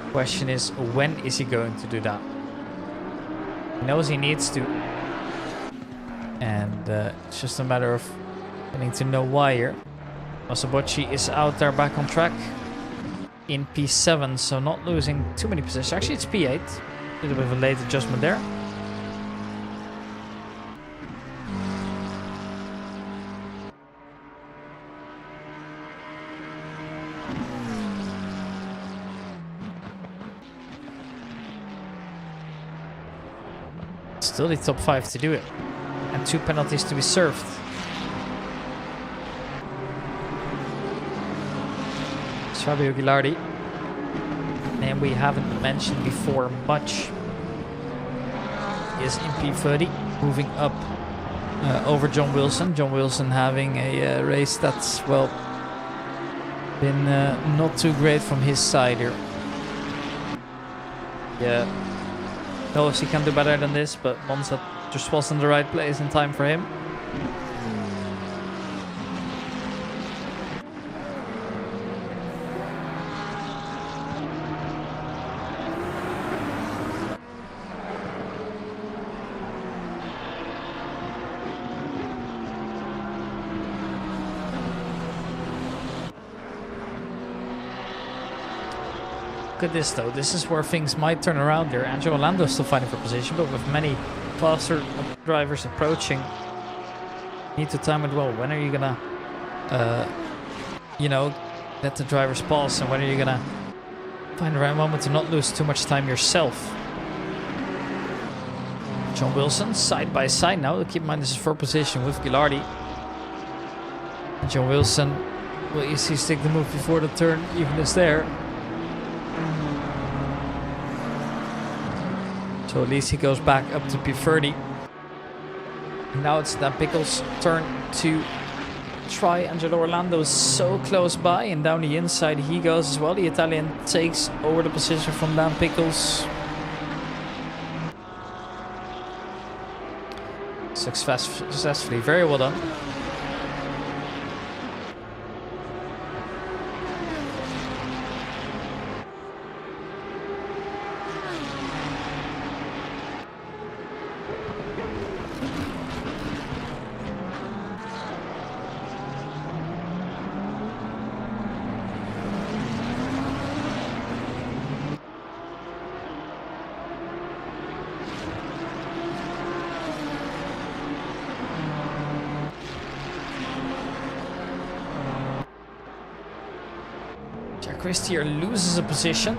the question is, when is he going to do that? He knows he needs to. And it's just a matter of getting to know why here. Bocci is out there back on track in P7, so not losing too many positions. Actually, it's P8. A little bit of a late adjustment there. Still the top 5 to do it, and 2 penalties to be served. Fabio Ghilardi. And we haven't mentioned before much is in P30, moving up over John Wilson. John Wilson having a race that's, well, been not too great from his side here. Yeah, knows he can do better than this, but Monza just wasn't the right place in time for him. Look at this though, this is where things might turn around here. Angelo Lando's still fighting for position, but with many faster drivers approaching, you need to time it well. When are you gonna, you know, let the drivers pass, and when are you gonna find the right moment to not lose too much time yourself? John Wilson side by side now. Keep in mind this is for position with Ghilardi. And John Wilson will easily stick the move before the turn even is there. So at least he goes back up to P30. Now it's Dan Pickles' turn to try. Angelo Orlando is so close by, and down the inside he goes as well. The Italian takes over the position from Dan Pickles. Successfully, very well done. Christier loses a position.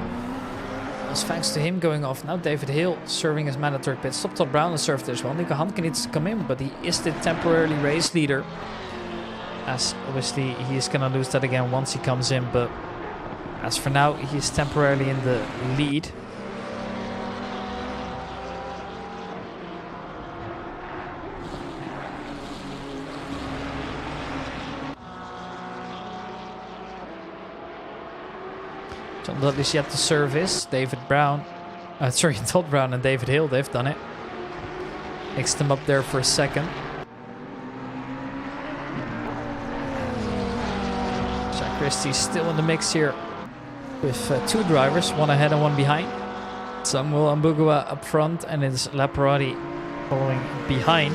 That's thanks to him going off. Now David Hill serving as mandatory pit stop. Todd Brown has served as well. Nico Handke needs to come in, but he is the temporarily race leader. As obviously he is going to lose that again once he comes in, but as for now he is temporarily in the lead. John Dudley's yet to service. Todd Brown and David Hill, they've done it. Mixed them up there for a second. Jack Christie's still in the mix here with two drivers, one ahead and one behind. Samuel Ambugua up front, and it's Laparati following behind.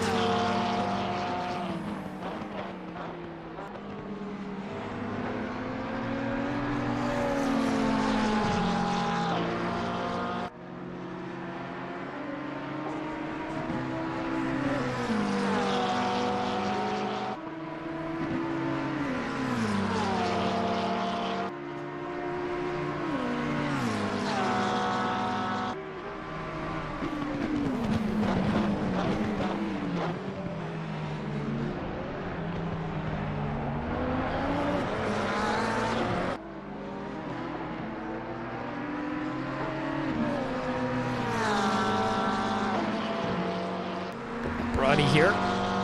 Here,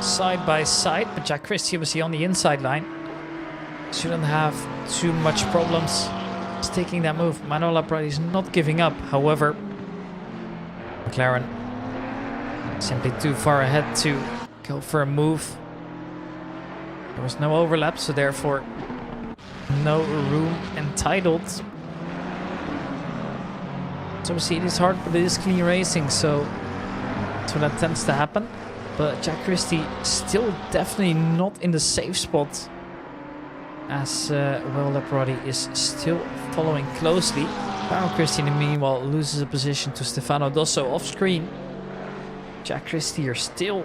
side by side, but Jack Christie was on the inside line. Shouldn't have too much problems taking that move. Manuel Laprade is not giving up. However, McLaren simply too far ahead to go for a move. There was no overlap, so therefore no room entitled. So obviously it is hard, but it is clean racing, so that's what that tends to happen. But Jack Christie still definitely not in the safe spot, as well Laparati is still following closely. Paolo Christie, meanwhile, loses a position to Stefano Dosso off screen. Jack Christie are still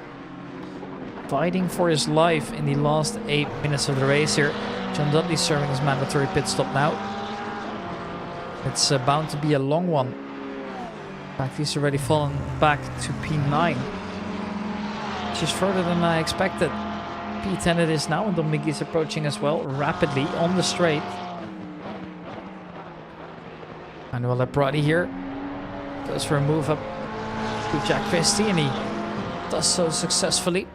fighting for his life in the last 8 minutes of the race here. John Dudley serving his mandatory pit stop now. It's bound to be a long one. In fact, he's already fallen back to P9. Which is further than I expected. P10 it is now, and Dominique is approaching as well, rapidly on the straight. Manuel Labradi here goes for a move up to Jack Christie, and he does so successfully.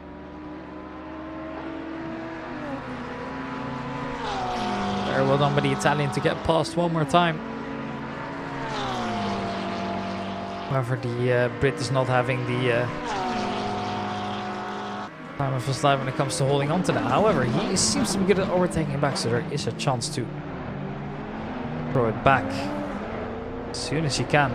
Very well done by the Italian to get past one more time. However, the Brit is not having the time of his life when it comes to holding on to that. However, he seems to be good at overtaking back, so there is a chance to throw it back as soon as he can.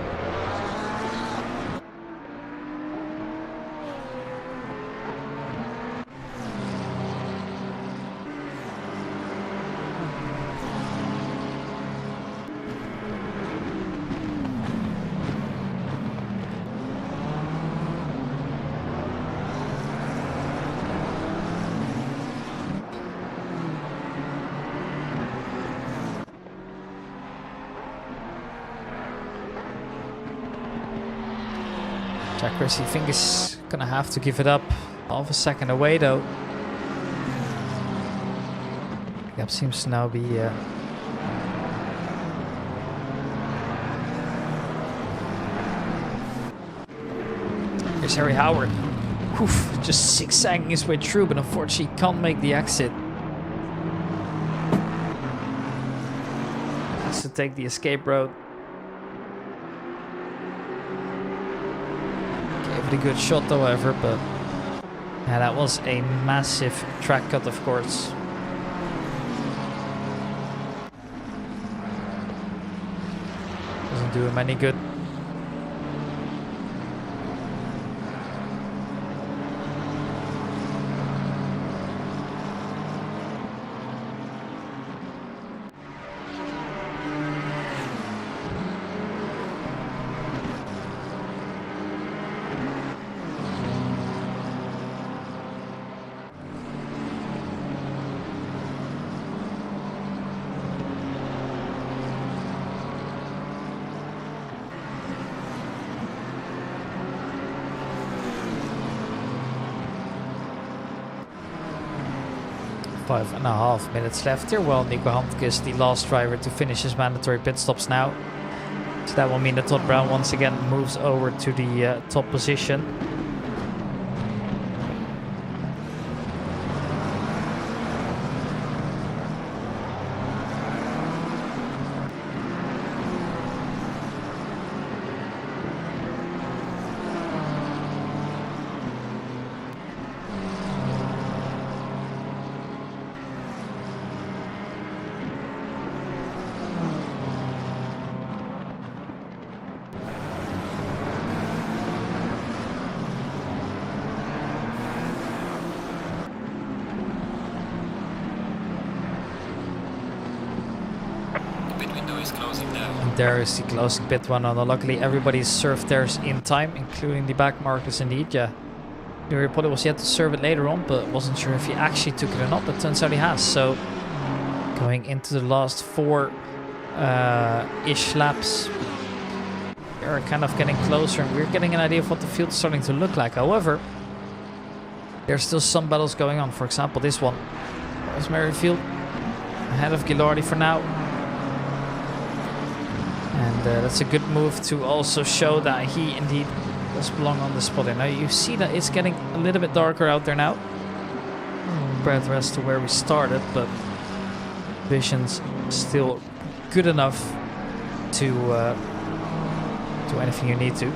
Jack Christie, I think, is gonna have to give it up. Half a second away though. Gap seems to now be here's Harry Howard. Oof, just zigzagging his way through, but unfortunately can't make the exit. Has to take the escape road. A good shot however, but yeah, that was a massive track cut, of course. Doesn't do him any good. Five and a half minutes left here. Well, Nico Handke is the last driver to finish his mandatory pit stops now. So that will mean that Todd Brown once again moves over to the top position. There is the closing pit one. Luckily, everybody served theirs in time, including the back markers indeed. Yeah, Yuri Potter was yet to serve it later on, but wasn't sure if he actually took it or not. But turns out he has. So going into the last four-ish laps, we're kind of getting closer, and we're getting an idea of what the field's starting to look like. However, there's still some battles going on. For example, this one. There's Merrifield ahead of Ghilardi for now. And that's a good move to also show that he indeed does belong on the spot. And now you see that it's getting a little bit darker out there now, compared to the rest to where we started, but vision's still good enough to do anything you need to.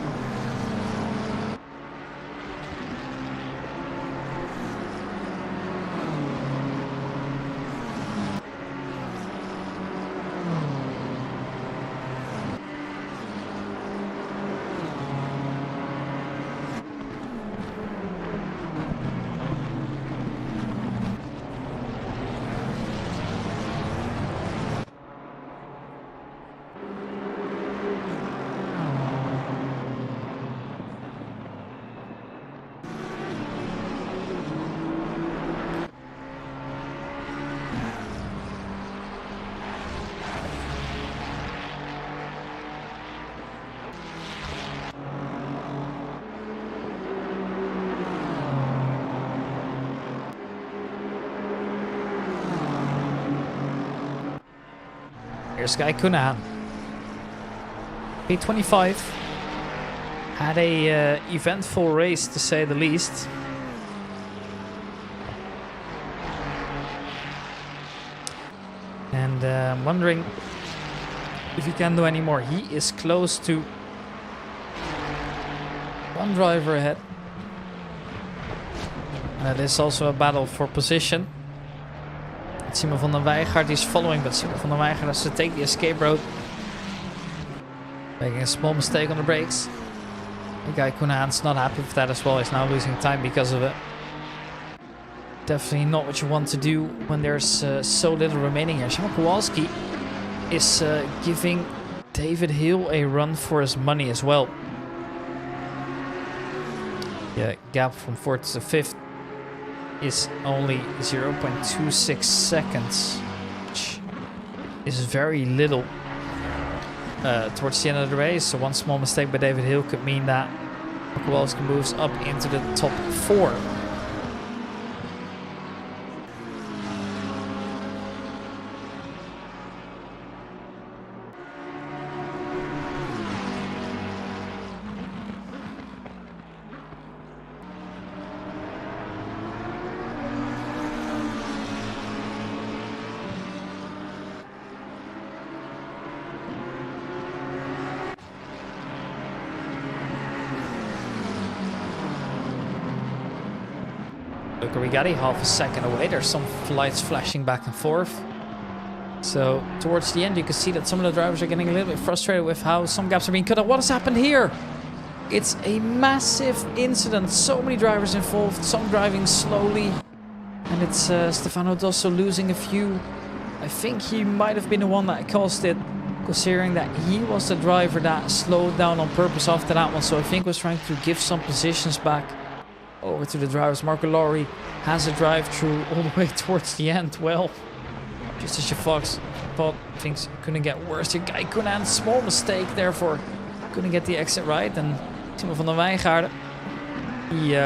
Here's Guy Cunahan. P25 had a eventful race, to say the least. And I'm wondering if he can do any more. He is close to one driver ahead. And it is also a battle for position. Simon van der Weijgaard is following, but Simon van der Weijgaard has to take the escape road. Making a small mistake on the brakes. The guy Kunahan's not happy with that as well. He's now losing time because of it. Definitely not what you want to do when there's so little remaining here. Szymon Kowalski is giving David Hill a run for his money as well. Yeah, gap from 4th to 5th is only 0.26 seconds, which is very little towards the end of the race. So one small mistake by David Hill could mean that Kowalski moves up into the top 4. Look, we got half a second away. There's some lights flashing back and forth. So towards the end, you can see that some of the drivers are getting a little bit frustrated with how some gaps are being cut off. What has happened here? It's a massive incident. So many drivers involved, some driving slowly. And it's Stefano Dosso losing a few. I think he might have been the one that caused it, considering that he was the driver that slowed down on purpose after that one. So I think was trying to give some positions back over to the drivers. Marco Lowry has a drive through all the way towards the end. Well, just as you thought things couldn't get worse. Your guy Kunahan, small mistake, therefore couldn't get the exit right. And Simon van der Weijgaard, he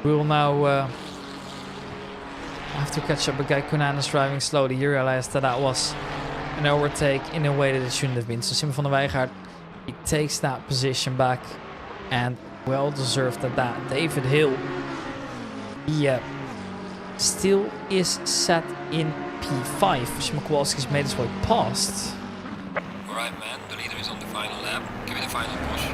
will now have to catch up. But guy Kunahan is driving slowly. He realized that that was an overtake in a way that it shouldn't have been. So Simon van der Weijgaard, he takes that position back, and well deserved at that. David Hill, he still is set in P5. Szymon Kowalski's made his way past. Alright man, the leader is on the final lap. Give me the final push.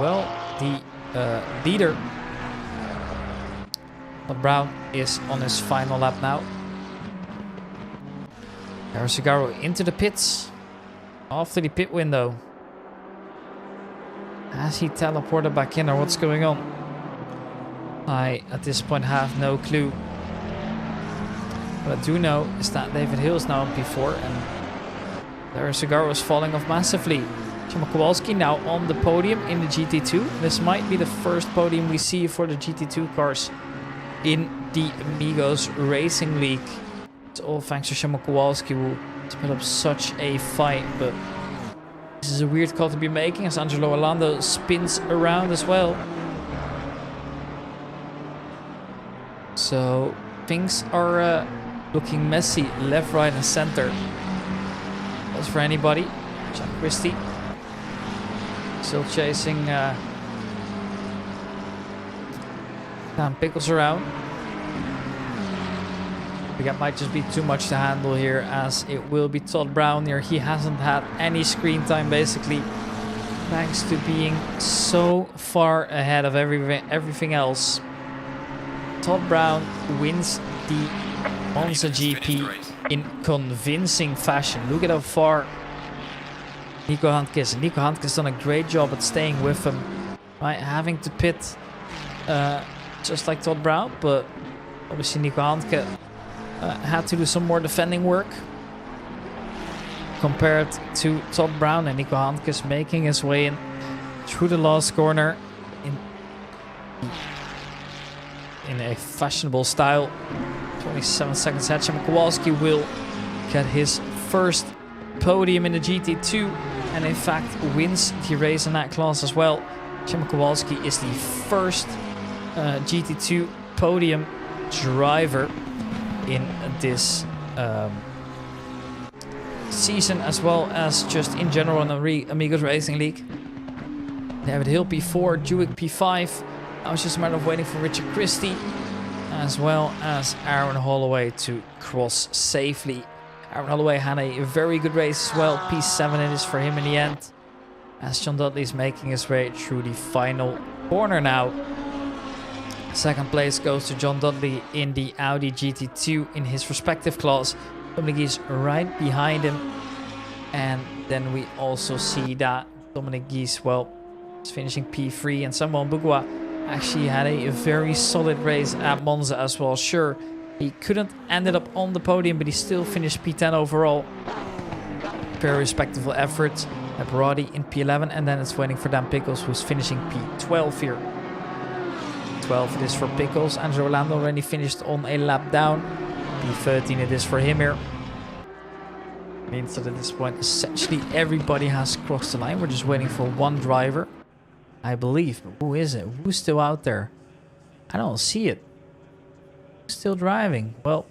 Well, the leader, Brown, is on his final lap now. Garagaro into the pits after the pit window. Has he teleported back in, or what's going on? I, at this point, have no clue. What I do know is that David Hill is now on P4, and Garagaro is falling off massively. Szymon Kowalski now on the podium in the GT2. This might be the first podium we see for the GT2 cars in the Amigos Racing League. It's all thanks to Szymon Kowalski, who put up such a fight. But this is a weird call to be making as Angelo Orlando spins around as well. So things are looking messy left, right and center. As for anybody, Jack Christie still chasing Dan Pickles around. I think that might just be too much to handle here, as it will be Todd Brown here. He hasn't had any screen time basically, thanks to being so far ahead of everything else. Todd Brown wins the Monza GP in convincing fashion. Look at how far Nico Handke is. Nico Handke has done a great job at staying with him, right? Having to pit just like Todd Brown, but obviously Nico Handke had to do some more defending work compared to Todd Brown, and Nico Handke is making his way in through the last corner in in a fashionable style. 27 seconds ahead. Chema Kowalski will get his first podium in the GT2 and in fact wins the race in that class as well. Chema Kowalski is the first GT2 podium driver in this season, as well as just in general in the Amigos Racing League. David Hill P4, Dewick P5. Now it's just a matter of waiting for Richard Christie, as well as Aaron Holloway to cross safely. Aaron Holloway had a very good race as well. P7 it is for him in the end, as John Dudley is making his way through the final corner now. Second place goes to John Dudley in the Audi GT2 in his respective class. Dominic Gies right behind him. And then we also see that Dominic Gies, well, is finishing P3. And Samuel Mbugua actually had a very solid race at Monza as well. Sure, he couldn't ended up on the podium, but he still finished P10 overall. Very respectable effort. Barati in P11, and then it's waiting for Dan Pickles, who's finishing P12 here. 12 it is for Pickles. Andrew Orlando already finished on a lap down. P13 it is for him here. Means that at this point essentially everybody has crossed the line. We're just waiting for one driver, I believe. But who is it? Who's still out there? I don't see it. Who's still driving? Well,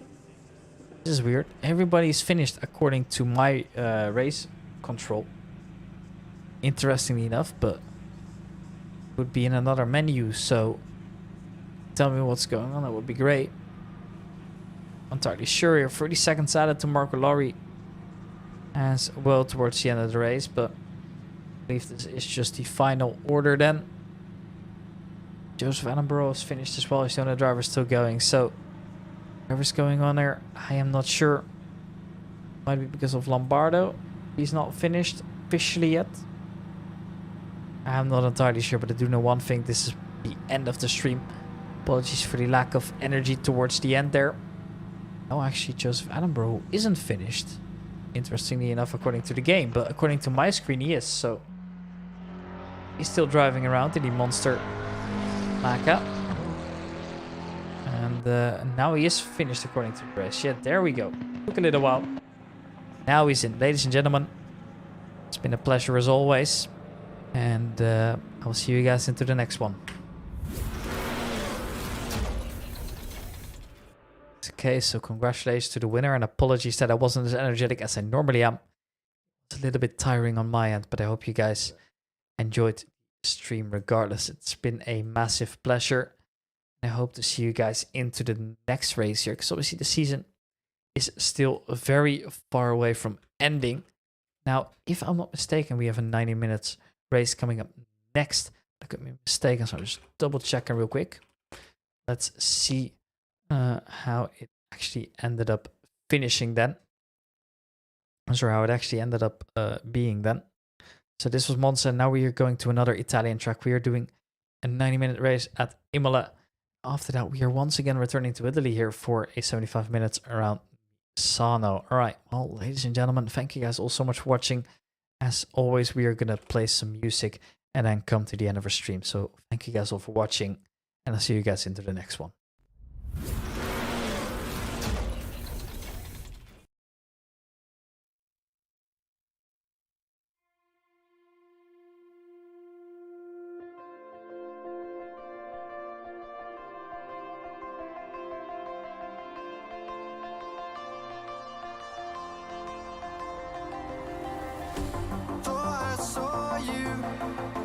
this is weird. Everybody's finished according to my race control. Interestingly enough, but would be in another menu, so tell me what's going on. That would be great. I'm entirely sure here. 30 seconds added to Marco Laurie as well towards the end of the race, but I believe this is just the final order then. Joseph Attenborough is finished as well. He's the only driver still going, so whatever's going on there, I am not sure. Might be because of Lombardo. He's not finished officially yet. I'm not entirely sure, but I do know one thing. This is the end of the stream. Apologies for the lack of energy towards the end there. Oh, actually, Joseph Attenborough isn't finished. Interestingly enough, according to the game. But according to my screen, he is. So he's still driving around in the Monster Maka. And now he is finished according to the race. Yeah, there we go. Took a little while. Now he's in. Ladies and gentlemen, it's been a pleasure as always. And I'll see you guys into the next one. Okay, so congratulations to the winner, and apologies that I wasn't as energetic as I normally am. It's a little bit tiring on my end, but I hope you guys enjoyed the stream regardless. It's been a massive pleasure. I hope to see you guys into the next race here, because obviously the season is still very far away from ending. Now, if I'm not mistaken, we have a 90 minutes race coming up next. I could be mistaken, so I'm just double checking real quick. Let's see how it actually ended up finishing then. I'm sorry, how it actually ended up being then. So this was Monza. Now we are going to another Italian track. We are doing a 90-minute race at Imola. After that, we are once again returning to Italy here for a 75 minutes around Sano. All right, well, ladies and gentlemen, thank you guys all so much for watching. As always, we are going to play some music and then come to the end of our stream. So thank you guys all for watching, and I'll see you guys into the next one. Thought I saw you